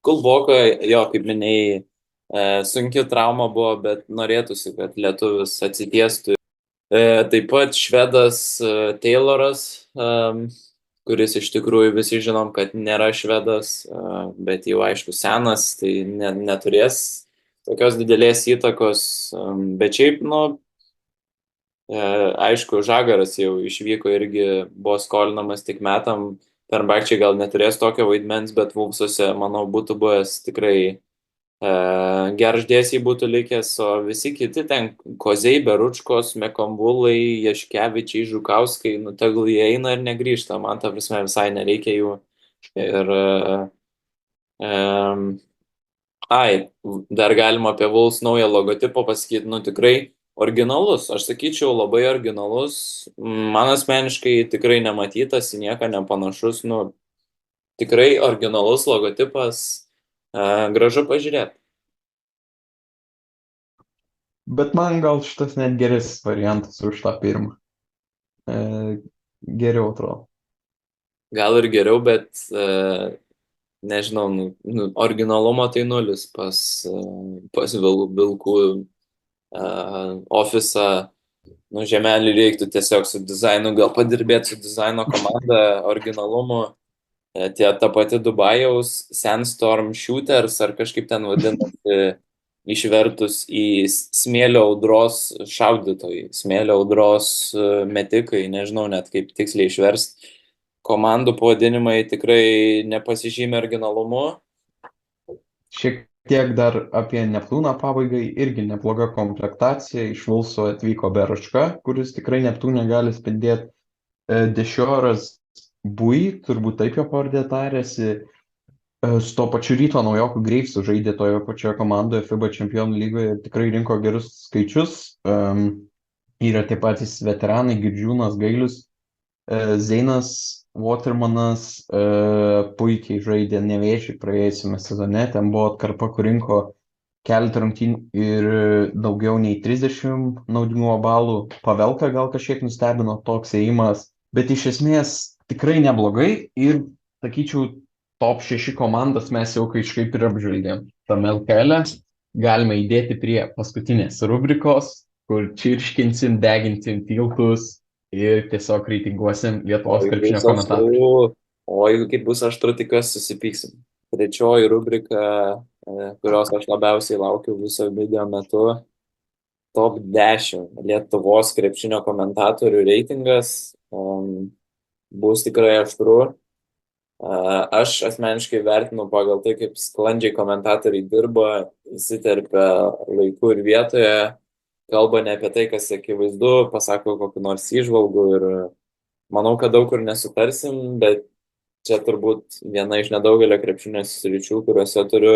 Kulboko, jo, kaip minėjai, sunki trauma buvo, bet norėtųsi, kad lietuvis atsitiestų. Taip pat švedas Tayloras, kuris iš tikrųjų visi žinom, kad nėra švedas, bet jau aišku senas, tai neturės tokios didelės įtakos. Bet šiaip, aišku, Žagaras jau išvyko, irgi buvo skolinamas tik metam. Fenerbahčė gal neturės tokio vaidmens, bet Wolfsuose, manau, būtų buvęs tikrai gerždėsiai būtų likęs, o visi kiti ten Kozei, Beručkos, Mekambulai, Jaškevičiai, Žukauskai, tegul jie eina ir negrįžta, man ta prasme visai nereikia jų. Ir dar galima apie Wolves naują logotipą pasakyti, tikrai originalus, aš sakyčiau labai originalus, man asmeniškai tikrai nematytas, į nieką nepanašus, tikrai originalus logotipas. Gražu pažiūrėti. Bet man gal šitas net geresnis variantas už tą pirmą. Geriau atrodo. gal ir geriau, bet nežinau, originalumo tai nulis pas Vilkų ofisą. Žemelį reiktų tiesiog su dizainu, gal padirbėti su dizaino komanda, originalumu. Ta pati Dubajaus Sandstorm Shooters ar kažkaip ten vadinasi, išvertus į smėlio audros šaudytojai, smėlio audros metikai, nežinau net kaip tiksliai išverst. Komandų pavadinimai tikrai nepasižymė originalumu. Šiek tiek dar apie Neptūną pabaigai, irgi nebloga komplektacija, iš Vulso atvyko Beročka, kuris tikrai Neptūne gali spindėti. Dešioras Bui, turbūt taip jo pavardė tarėsi, su to pačiu Ryto naujoku Greisu žaidė toje pačioje komandoje FIBA Čempionų lygoje ir tikrai rinko gerus skaičius. Yra tie patys veteranai Girdžiūnas Gailius, Zeinas Watermanas puikiai žaidė Nevėžį praėjusiame sezone, ten buvo atkarpa, kur rinko keletą rungtynių ir daugiau nei 30 naudingumo balų. Pavelka gal kažkiek nustebino toks ėjimas, bet iš esmės tikrai neblogai ir, sakyčiau, top 6 komandas mes jau kažkaip ir apžvelgėm. Tam LKL galime įdėti prie paskutinės rubrikos, kur čirškinsim, deginsim tiltus ir tiesiog reitinguosim Lietuvos krepšinio komentatorius. O jeigu kaip bus aštru, tikiuosi susipyksim. Trečioji rubrika, kurios aš labiausiai laukiu viso video metu, top 10 Lietuvos krepšinio komentatorių reitingas. Bus tikrai aštru. Aš asmeniškai vertinu pagal tai, kaip sklandžiai komentatoriai dirba, įsiterpia laiku ir vietoje, kalba ne apie tai, kas akivaizdu, pasako kokiu nors įžvalgų ir manau, kad daug kur nesutarsim, bet čia turbūt viena iš nedaugelio krepšinio sričių, kuriuose turiu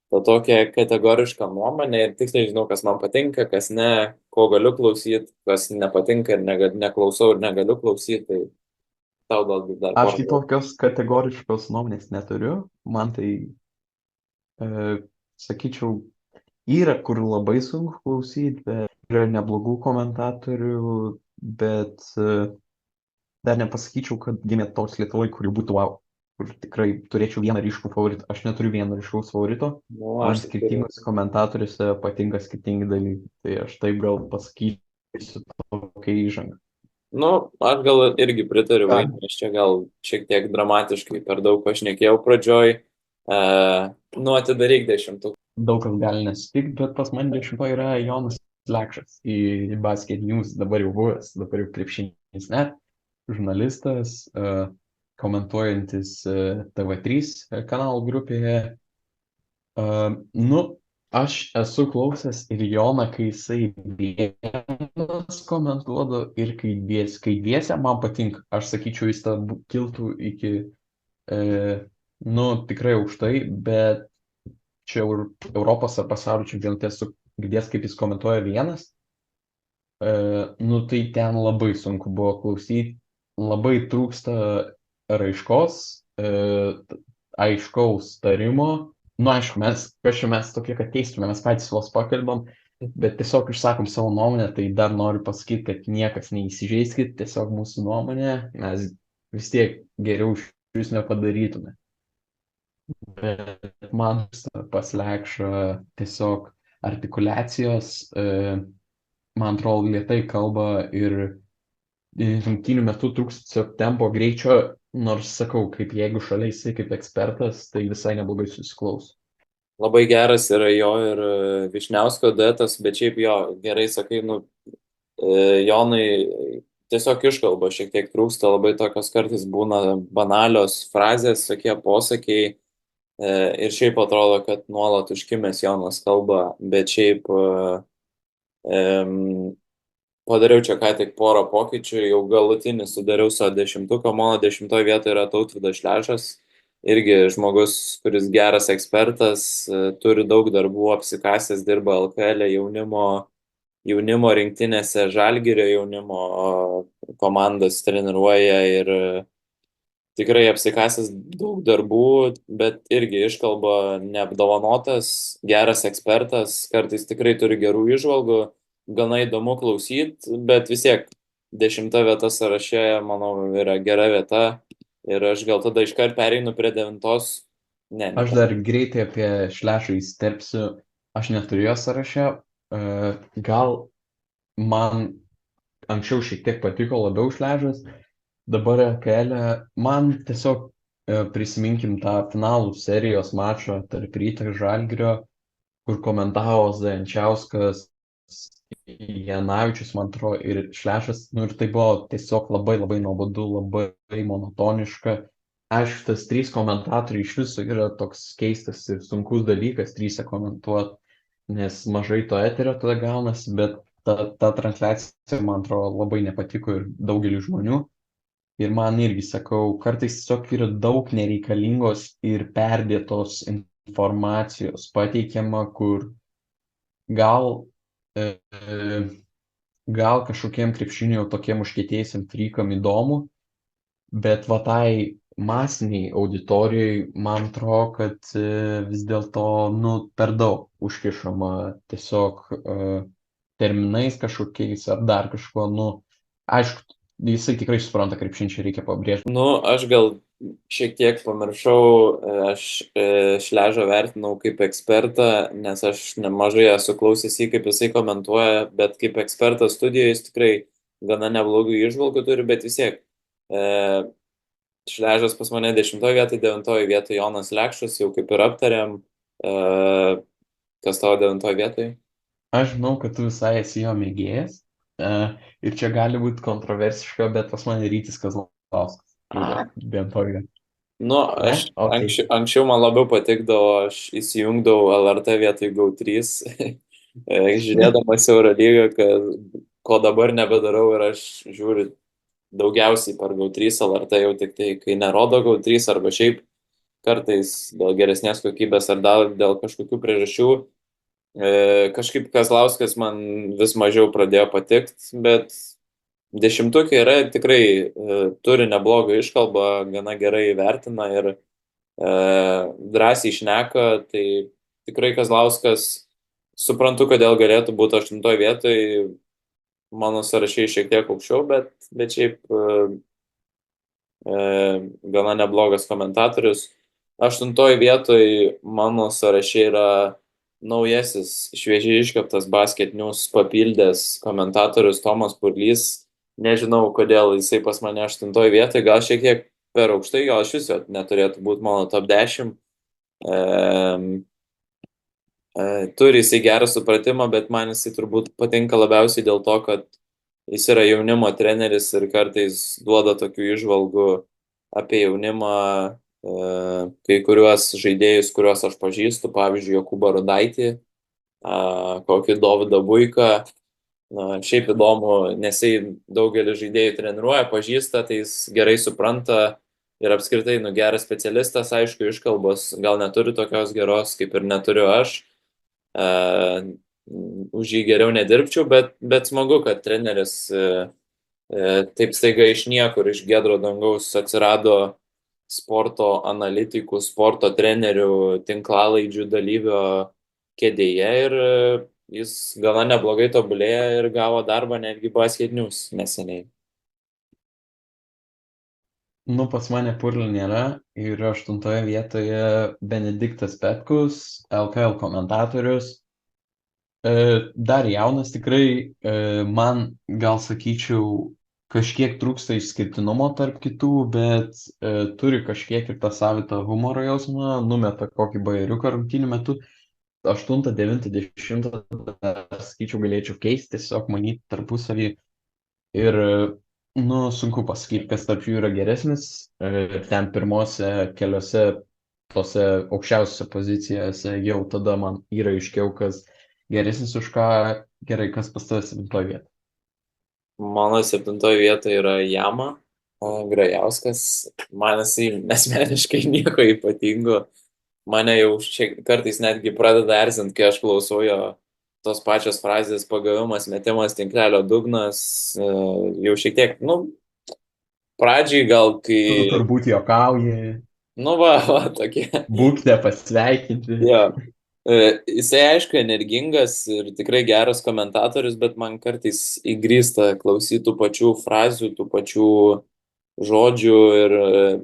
tą tokią kategorišką nuomonę ir tiksliai žinau, kas man patinka, kas ne, ko galiu klausyti, kas nepatinka ir neklausau ir negaliu klausyti. Tai tau dar Aš tai tokios kategoriškos nuomonės neturiu. Man tai, sakyčiau, yra kur labai sunku klausyti, bet yra neblogų komentatorių, bet dar nepasakyčiau, kad gimė toks Lietuvoje, kurių būtų wow, kur tikrai turėčiau vieną ryškų favoritą. Aš neturiu vieno ryškaus favorito. Man skirtingus komentatoriuose patinka skirtingi dalykai. Tai aš taip gal pasakysiu tokia įžanga. Aš gal irgi pritariu, aš čia gal šiek tiek dramatiškai per daug pašnekėjau pradžioj. Atidaryk 10. Daug kas gali nesutikti, bet pas mane 10 yra Jonas Lekšas į Basket News, dabar jau buvęs, dabar jau krepšinis net, žurnalistas, komentuojantis TV3 kanalų grupėje. Aš esu klausęs ir Joną, kai jisai vienas komentuodo ir kai dviese man patinka. Aš sakyčiau, jis kiltų iki, tikrai aukštai, bet čia Europos ar pasaulio čempionate esu girdėjęs, kaip jis komentuoja vienas. Tai ten labai sunku buvo klausyti, labai trūksta raiškos, aiškaus tarimo. Aišku, mes tokie, kad teistume, mes patys vos pakalbam, bet tiesiog išsakom savo nuomonę, tai dar noriu pasakyti, kad niekas neįsižeiskit, tiesiog mūsų nuomonė, mes vis tiek geriau iš jūs nepadarytume. Bet man pas Lekšą tiesiog artikuliacijos, man atrodo, lėtai kalba ir rungtynių metu trūksta tempo greičio. Nors sakau, kaip jeigu šalia jisai kaip ekspertas, tai visai neblogai susiklauso. Labai geras yra jo ir Vyšniausko duetas, bet šiaip jo, gerai sakai, Jonai tiesiog iškalba šiek tiek trūksta, labai tokios kartais būna banalios frazės, tokie posakiai ir šiaip atrodo, kad nuolat užkimęs Jonas kalba, bet šiaip padariau čia ką tik porą pokyčių, jau galutinį sudariau savo 10, mano 10 vietoje yra Tautvydas Šlešas, irgi žmogus, kuris geras ekspertas, turi daug darbų, apsikasęs, dirba LKL jaunimo rinktinėse, Žalgirio jaunimo komandas treniruoja ir tikrai apsikasęs daug darbų, bet irgi iškalba neapdovanotas, geras ekspertas, kartais tikrai turi gerų įžvalgų. Gana įdomu klausyti, bet vis tiek 10 vieta sąraše, manau, yra gera vieta. Ir aš gal tada iškart pereinu prie 9. Ne, ne. Aš dar greitai apie Šlešą įsterpsiu. Aš neturiu jo sąraše. Gal man anksčiau šiek tiek patiko labiau Šlešas. Dabar LKL man tiesiog prisiminkim tą finalų serijos mačą tarp Ryto ir Žalgirio, kur komentavo Zajančiauskas, Janavičius, man atrodo, ir Šlešas. Nu ir tai buvo tiesiog labai labai nuobodu, labai monotoniška. Aišku, tas trys komentatoriai iš viso yra toks keistas ir sunkus dalykas, trysia komentuoti, nes mažai to eterio tada gaunasi, bet ta transliacija, man atrodo, labai nepatiko ir daugeliu žmonių. Ir man irgi sakau, kartais tiesiog yra daug nereikalingos ir perdėtos informacijos pateikiama, kur gal, e, gal kažkokiem krepšinio tokiem užkietėjusiem frykam įdomu, bet va tai masiniai auditorijai, man atrodo, kad vis dėlto, nu, per daug užkišama tiesiog terminais kažkokiais ar dar kažko, nu, aišku, jisai tikrai supranta krepšinį, čia reikia pabrėžti. Nu, aš gal šiek tiek pamiršau, aš Šležą vertinau kaip ekspertą, nes aš nemažai esu klausęs jį, kaip jisai komentuoja, bet kaip ekspertas studijoje jis tikrai gana neblogų įžvalgų turi, bet vis tiek. Šležas pas mane 10 vietoj, 9 vietoj Jonas Lekšas, jau kaip ir aptarėm. Kas tavo 9 vietoj? Aš žinau, kad tu visai esi jo mėgėjas. Ir čia gali būti kontroversiška, bet pas mane Rytis Kazlauskas. Bent to yra. Nu, aš anksčiau man labiau patikdavo, aš įsijungdavau LRT vietoj GO3, žiūrėdamas Eurolygą, kad ko dabar nebedarau ir aš žiūriu daugiausiai per GO3 LRT jau tik tai, kai nerodo GO3 arba šiaip kartais dėl geresnės kokybės ar dėl kažkokių priežasčių. Kažkaip Kazlauskas man vis mažiau pradėjo patikti, bet 10 yra tikrai turi neblogą iškalbą, gana gerai vertina ir drąsiai šneka, tai tikrai Kazlauskas suprantu, kodėl galėtų būti 8 vietoj, mano sąrašiai šiek tiek aukščiau, bet šiaip gana neblogas komentatorius. 8 vietoj mano sąrašiai yra naujasis, šviežiai iškeptas Basket News papildęs komentatorius Tomas Purlys. Nežinau, kodėl jisai pas mane 8 vietoj, gal šiek tiek per aukštai, gal iš viso neturėtų būti mano top 10. Turi jisai gerą supratimą, bet man jisai turbūt patinka labiausiai dėl to, kad jis yra jaunimo treneris ir kartais duoda tokių įžvalgų apie jaunimą, kai kuriuos žaidėjus, kuriuos aš pažįstu, pavyzdžiui, Jokūbą Rudaitį, kokį Dovydą Buiką. Šiaip įdomu, nes jis daugelį žaidėjų treniruoja, pažįsta, tai jis gerai supranta ir apskritai geras specialistas, aišku, iškalbos gal neturi tokios geros, kaip ir neturiu aš. Už jį geriau nedirbčiau, bet smagu, kad treneris taip staiga iš niekur, iš giedro dangaus atsirado sporto analitikų, sporto trenerių, tinklalaidžių dalyvio kėdėje ir jis gana neblogai tobulėja ir gavo darbą netgi Basket News neseniai. Nu, pas mane Purlio nėra ir 8 vietoje Benediktas Petkus, LKL komentatorius. Dar jaunas tikrai, man gal sakyčiau, kažkiek trūksta išskirtinumo tarp kitų, bet turi kažkiek ir tą savitą humoro jausmą, numeta kokį bajeriuką rungtynių metu. 8, 9, 10, sakyčiau, galėčiau keisti, tiesiog manyti tarpusavį. Ir, nu, sunku pasakyti, kas tarp jų yra geresnis. Ten pirmose keliose tose aukščiausiose pozicijose jau tada man yra aiškiau, kas geresnis už ką. Gerai, kas pas tave 7 vietą? Mano 7 vieta yra Jama Grajauskas. Man jisai asmeniškai nieko ypatingo. Mane jau kartais netgi pradeda erzinti, kai aš klausau jo tos pačios frazės pagavimas, metimas, tinklelio dugnas. Jau šiek tiek, pradžiai gal kai... Tu turbūt juokauji. Nu va, tokie. Būkite pasveikinti. Jo. Jisai aišku energingas ir tikrai geras komentatorius, bet man kartais įgrysta klausyti tų pačių frazių, tų pačių žodžių ir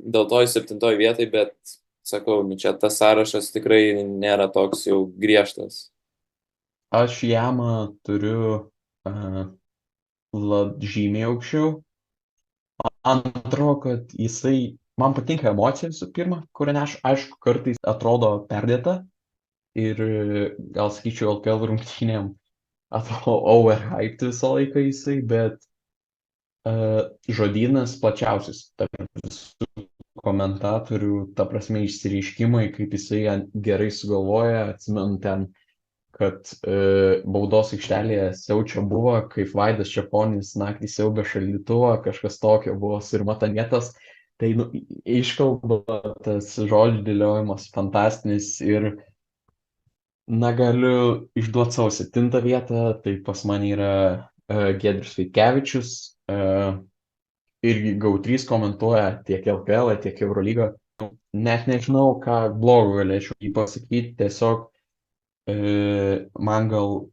dėl to jis 7 vietoj, bet sakau, nu čia tas sąrašas tikrai nėra toks jau griežtas. Aš Jamą turiu žymiai aukščiau. Antro, kad jisai, man patinka emocija visų pirma, kurią neš, aišku, kartais atrodo perdėta ir gal sakyčiau, LKL rungtynėm atrodo overhyped visą laiką jisai, bet žodynas plačiausias tarp visų komentatorių, ta prasme išsireiškimai, kaip jisai gerai sugalvoja, atsimenu ten, kad baudos aikštelėje siaučia buvo, kaip Vaidas Čeponis naktį siaubė šaldytuvą, kažkas tokio buvo ir Matanėtas. Tai iškalba tas žodžių dėliojimas fantastinis ir galiu išduoti savo 7 vietą, tai pas mane yra Giedrius Vaitkevičius, irgi GAU3 komentuoja tiek LKL, tiek Eurolygą. Net nežinau, ką blogo galėčiau jį pasakyti, tiesiog man gal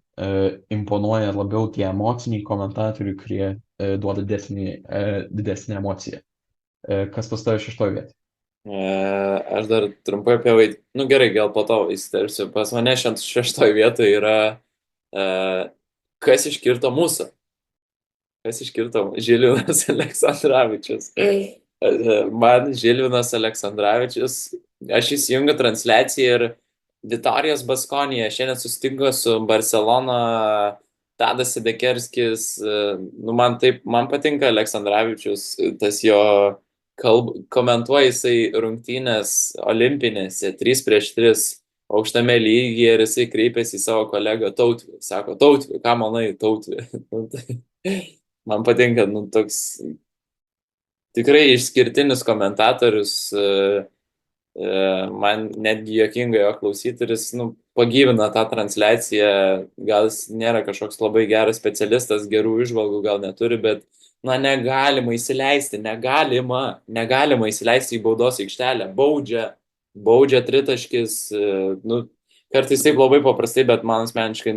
imponuoja labiau tie emociniai komentatoriai, kurie duoda didesnį emociją. Kas pas tave 6 vietoj? Aš dar trumpai apie nu gerai, gal po to įsiterpsiu. Pas mane 6 vietoje yra kas iškirto mūsų. Kas iškirto Žilvinas Aleksandravičius. Man Žilvinas Aleksandravičius, aš įsijungiu transliaciją ir Vitorijos Baskonija šiandien susitiko su Barcelona, Tadas Sidekerskis, nu man patinka Aleksandravičius, tas jo komentuoja jisai rungtynės olimpinėse 3-3 aukštame lygyje ir jisai kreipėsi į savo kolegą Tautvį, sako, Tautvį, ką manai, Tautvį? Man patinka, nu toks tikrai išskirtinis komentatorius, man netgi juokinga jo klausyti ir jis pagyvina tą transliaciją, gal jis nėra kažkoks labai geras specialistas, gerų įžvalgų gal neturi, bet negalima įsileisti į baudos aikštelę, baudžia tritaškis, kartais taip labai paprastai, bet man asmeniškai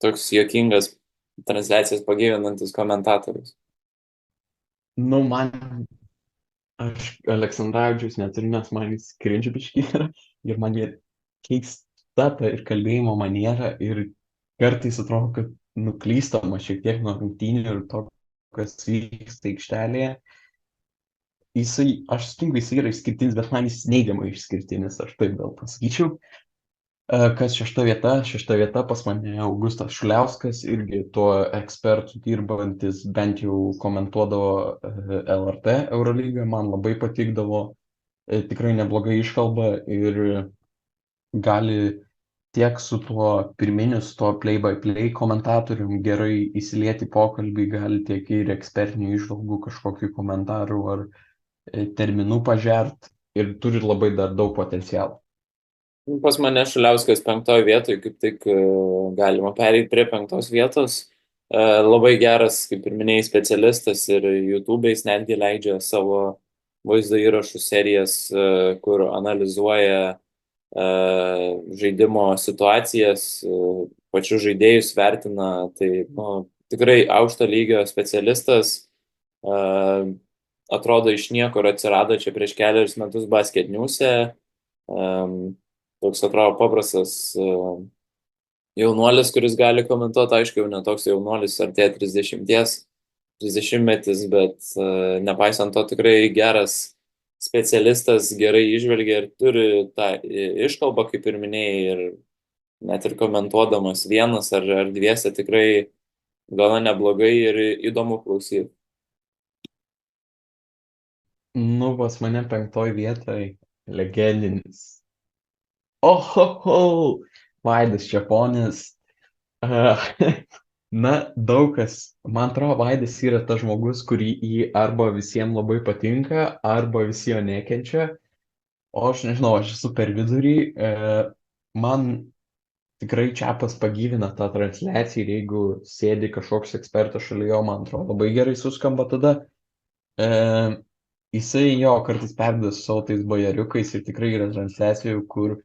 toks juokingas transliacijas pagyvinantis komentatorius. Aš Aleksandravičius neturiu, nes man jis cringe biškį yra ir man jie keista ta ir kalbėjimo maniera ir kartais atrodo, kad nuklystama šiek tiek nuo rungtynių ir to, kas vyksta aikštelėje. Aš sutinku, jis yra išskirtinis, bet man jis neigiamai išskirtinis, aš taip gal pasakyčiau. Kas 6 vieta? 6 vieta pas mane Augustas Šuliauskas, irgi tuo ekspertų dirbantis, bent jau komentuodavo LRT Eurolygą, man labai patikdavo, tikrai neblogai iškalba ir gali tiek su tuo pirminius, tuo play-by-play komentatorium gerai įsilieti pokalbį, gali tiek ir ekspertinių išvalgų kažkokių komentarų ar terminų pažert ir turi labai dar daug potencialų. Pas mane Šuliauskas 5 vietoje, kaip tik galima pereiti prie 5 vietos. Labai geras, kaip ir minėjai, specialistas ir YouTube'ais netgi leidžia savo vaizdo įrašų serijas, kur analizuoja žaidimo situacijas, pačius žaidėjus vertina. Tai tikrai aukšto lygio specialistas, atrodo iš niekur atsirado čia prieš keliarius metus Basket News'e. Toks atrodo paprastas jaunuolis, kuris gali komentuoti, aišku, jau netoks jaunuolis, artėja 30-metis, bet nepaisant to tikrai geras specialistas, gerai įžvelgia ir turi tą iškalbą, kaip ir minėjai, ir net ir komentuodamas vienas ar dviese tikrai gana neblogai ir įdomu klausyti. Pas mane 5 vietoj legendinis. Vaidas Čeponis. Daug kas, man atrodo, Vaidas yra tas žmogus, kurį jį arba visiems labai patinka, arba visi jo nekenčia. O aš nežinau, aš esu per vidurį. Man tikrai Čepas pagyvina tą transliaciją ir jeigu sėdi kažkoks ekspertas šalia jo, man atrodo, labai gerai suskamba tada. Jisai jo kartais perdeda su savo tais bajeriukais ir tikrai yra transliacijų, kur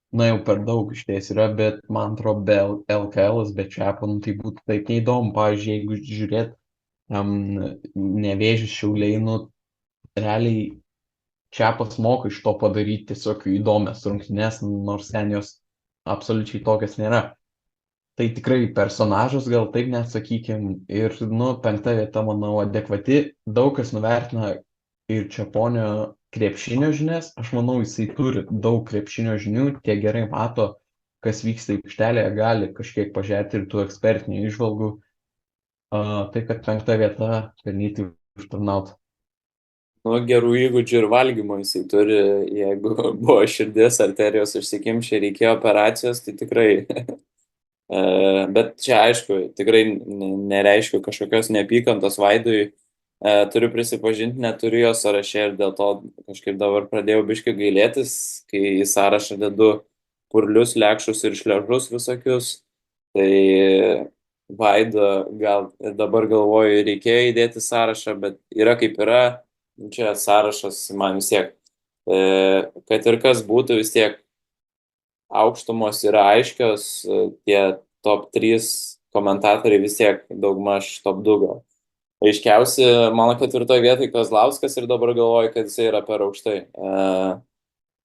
jau per daug išties yra, bet man atrodo, be LKL, be Čepo, tai būtų taip neįdomu. Pavyzdžiui, jeigu žiūrėt Nevėžis Šiauliai, realiai Čiapas moka iš to padaryti tiesiog įdomias rungtynes, nors ten jos absoliučiai tokias nėra. Tai tikrai personažas, gal taip net sakykim, ir, nu, 5 vieta, manau, adekvati. Daug kas nuvertina ir Čiaponio krepšinio žinias. Aš manau, jisai turi daug krepšinio žinių, tie gerai mato, kas vyksta aikštelėje, gali kažkiek pažiūrėti ir tų ekspertinių įžvalgų. Tai, kad 5 vieta pelnyti užtarnauta. Nu, gerų įgūdžių ir valgymo jisai turi, jeigu buvo širdis, arterijos užsikimšę, reikėjo operacijos, tai tikrai. Bet čia aišku, tikrai nereiškia kažkokios neapykantos Vaidui. Turiu prisipažinti, neturiu jo sąraše ir dėl to kažkaip dabar pradėjau biškai gailėtis, kai į sąrašą dedu purlius, lekšus ir šležus visokius. Tai Vaidą gal ir dabar galvoju, reikėjo įdėti sąrašą, bet yra kaip yra. Čia sąrašas man vis tiek, kad ir kas būtų, vis tiek aukštumos yra aiškios, tie top 3 komentatoriai vis tiek daugmaž top 2 gal. Aiškiausi mano 4 vietoj Kazlauskas ir dabar galvoju, kad jisai yra per aukštai.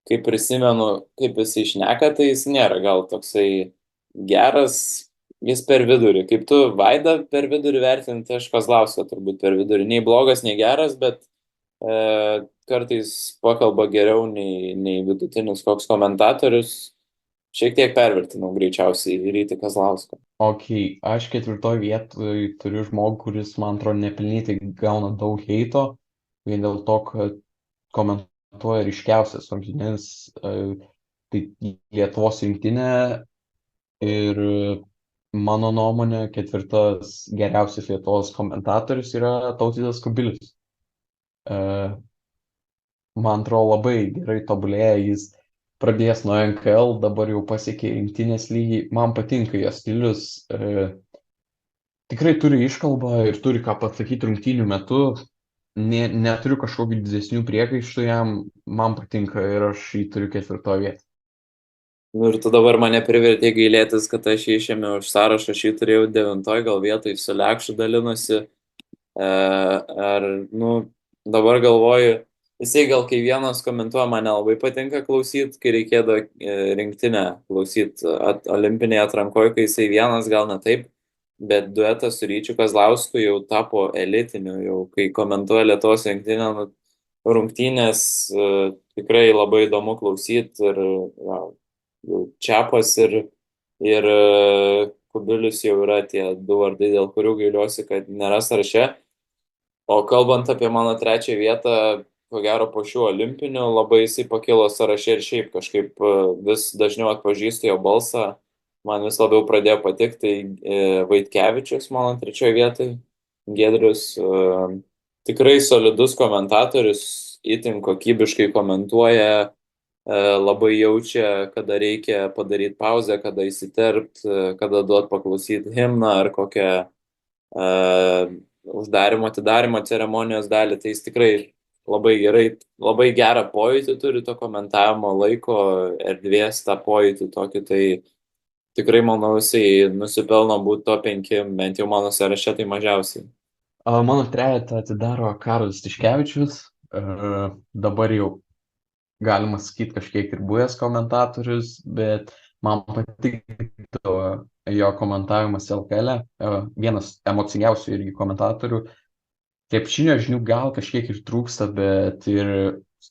Kai prisimenu, kaip jisai šneka, tai jis nėra gal toksai geras, jis per vidurį. Kaip tu Vaidą per vidurį vertinti, aš Kazlauską turbūt per vidurį. Nei blogas, nei geras, bet kartais pakalba geriau nei vidutinis koks komentatorius. Šiek tiek pervertinau greičiausiai Rytį Kazlauską. Ok, aš 4 vietoj turiu žmogų, kuris, man atrodo, nepelnytai gauna daug heito, vien dėl to, kad komentuoja ryškiausias rungtynes, tai Lietuvos rinktinė ir mano nuomonė 4 geriausias Lietuvos komentatorius yra Tautvydas Kubilius. Man atrodo, labai gerai tobulėja, jis pradėjęs nuo NKL, dabar jau pasiekė rinktinės lygį, man patinka jo stilius, tikrai turi iškalbą ir turi ką pasakyti rungtynių metu, neturiu kažkokių didesnių priekaištų jam, man patinka ir aš jį turiu 4 vietą. Nu ir tu dabar mane privertė gailėtis, kad aš jį išėmiau iš sąrašo, aš jį turėjau 9 gal vietoj, su Lekšu dalinusi. Dabar galvoju, jisai gal kai vienas komentuoja, man nelabai patinka klausyti, kai reikėdavo rinktinę klausyti olimpinėje atrankoje, kai jisai vienas gal ne taip, bet duetas su Ryčiu Kazlausku jau tapo elitiniu, jau kai komentuoja Lietuvos rinktinę, rungtynės tikrai labai įdomu klausyti ir jau Čiapas ir Kubilius jau yra tie 2 vardai, dėl kurių gailiuosi, kad nėra sąraše. O kalbant apie mano 3 vietą, ko gero po šių olimpinių, labai jisai pakilo sąraše ir šiaip kažkaip vis dažniau atpažįstu jo balsą. Man vis labiau pradėjo patikti Vaitkevičius mano 3 vietoj, Giedrius. Tikrai solidus komentatorius, itin kokybiškai komentuoja, labai jaučia, kada reikia padaryti pauzę, kada įsiterpti, kada duoti paklausyti himną ar kokią uždarimo, atidarimo ceremonijos dalį, tai jis tikrai labai gerai, labai gerą pojūtį turi to komentavimo laiko, erdvės tą pojūtį tokį, tai tikrai manau jisai nusipelno būti top 5, bent jau mano sąraše tai mažiausiai. Mano 3 atidaro Karolis Tiškevičius, dabar jau galima sakyti kažkiek ir buvęs komentatorius, bet man patiktų jo komentavimas LKL, vienas emocingiausių irgi komentatorių. Krepšinio žinių gal kažkiek ir trūksta, bet ir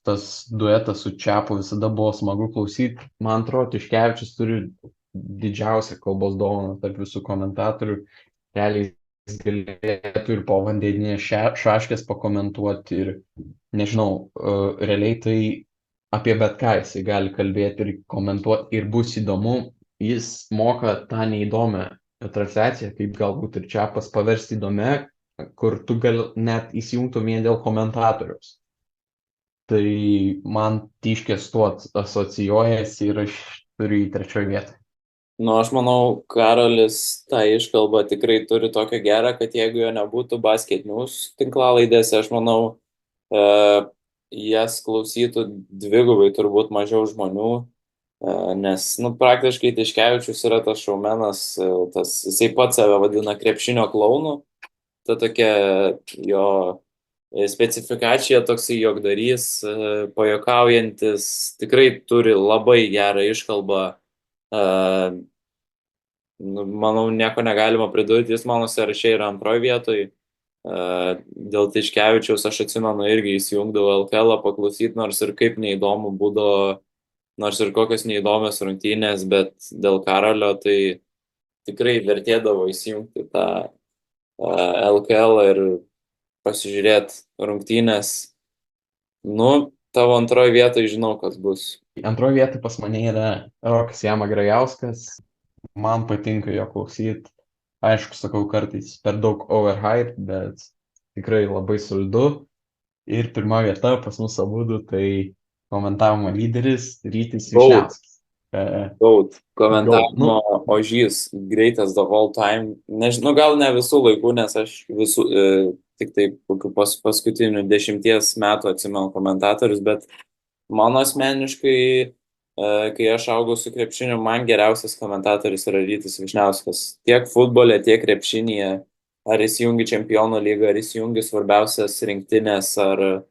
tas duetas su Čiapu visada buvo smagu klausyti. Man atrodo, Tiškevičius turi didžiausią kalbos dovaną tarp visų komentatorių. Realiai jis galėtų ir po vandeninės šaškės pakomentuoti ir, nežinau, realiai tai apie bet ką jisai gali kalbėti ir komentuoti ir bus įdomu. Jis moka tą neįdomią transliaciją, kaip galbūt ir Čiapas, paversti įdomią, kur tu gal net įsijungtum vien dėl komentatoriaus. Tai man Tiškės tuo asocijuojasi ir aš turiu į 3 vietą. Aš manau, Karolis tą iškalbą tikrai turi tokią gerą, kad jeigu jo nebūtų Basket News tinklalaidėse, aš manau, jas klausytų 2 turbūt mažiau žmonių, nes, praktiškai Tiškevičius yra tas šaumenas, jisai pats save vadina krepšinio klounu, ta tokia jo specifikacija toksai juokdarys, pajuokaujantis, tikrai turi labai gerą iškalbą. Nu, manau, nieko negalima pridurti, jis mano sąraše yra antroje vietoje. Dėl Tiškevičiaus aš atsimenu irgi įsijungdavau LKL paklausyti, nors ir kaip neįdomu būdavo, nors ir kokios neįdomios rungtynės, bet dėl Karolio tai tikrai vertėdavo įsijungti tą LKL ir pasižiūrėti rungtynės. Nu, tavo antroje vietoje žinau, kas bus. Antroje vietoje pas mane yra Rokas Jama Grajauskas. Man patinka jo klausyti. Aišku, sakau, kartais per daug overhype, bet tikrai labai solidu. Ir pirma vieta pas mus abudu, tai komentavimo lyderis Rytis Vyšniauskas. Gaut. Nu, Komentavimo ožys, greatest of all time. Nežinau, gal ne visų laikų, nes aš visų, tik tai kokių paskutinių 10 metų atsimenu komentatorius, bet mano asmeniškai, kai aš augau su krepšiniu, man geriausias komentatorius yra Rytis Vyšniauskas. Tiek futbole, tiek krepšinėje. Ar įsijungi Čempionų lygą, ar įsijungi svarbiausias rinktinės, ar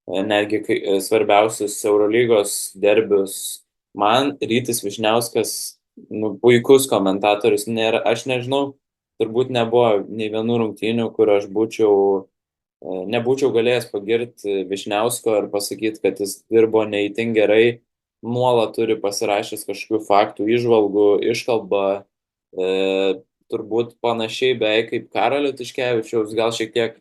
netgi svarbiausius Eurolygos derbius. Man Rytis Vyšniauskas, nu, puikus komentatorius. Aš nežinau, turbūt nebuvo nei vienų rungtynių, kur aš nebūčiau galėjęs pagirti Vyšniausko ir pasakyti, kad jis dirbo neįtin gerai. Nuolat turi pasirašęs kažkokių faktų, įžvalgų, iškalbą. Turbūt panašiai beveik kaip Karolio Tiškevičiaus, gal šiek tiek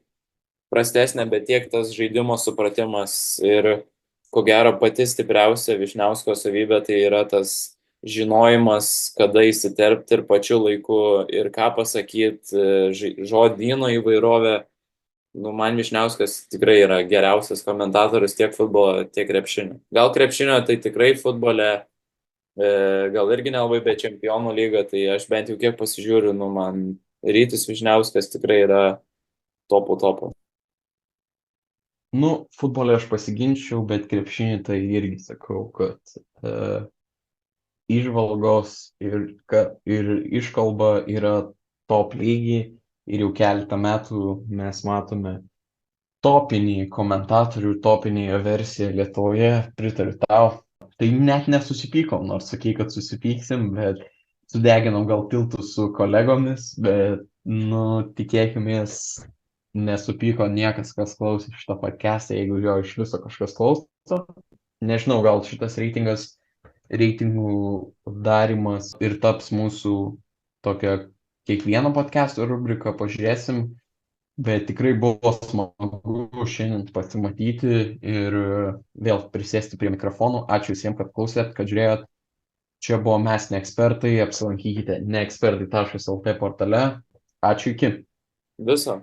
prastesnė, bet tiek tas žaidimo supratimas ir ko gero pati stipriausia Vyšniausko savybė tai yra tas žinojimas, kada įsiterpti ir pačiu laiku ir ką pasakyti, žodyno įvairovė. Nu, man Vyšniauskas tikrai yra geriausias komentatorius tiek futbolo, tiek krepšinio. Gal krepšinio tai tikrai futbole, gal irgi nelabai, bet Čempionų lyga, tai aš bent jau kiek pasižiūriu, nu, man Rytis Vyšniauskas tikrai yra topų. Nu, futbolė aš pasiginčiau, bet krepšinį tai irgi sakau, kad įžvalgos ir iškalba yra top lygiai ir jau keletą metų mes matome topinį komentatorių, topinėje versiją Lietuvoje, pritariu tau. Tai net nesusipykom, nors sakei, kad susipyksim, bet sudeginom gal tiltus su kolegomis, bet, nu, tikėkimės, nesupyko niekas, kas klausė šitą podcastą, jeigu jo iš viso kažkas klauso. Nežinau, gal šitas reitingų darimas ir taps mūsų tokia kiekvieno podcast'o rubrika, pažiūrėsim, bet tikrai buvo smagu šiandien pasimatyti ir vėl prisėsti prie mikrofonų. Ačiū visiems, kad klausėt, kad žiūrėjot. Čia buvo Mes neekspertai, apsilankykite neekspertai.lt portale. Ačiū, iki. Viso.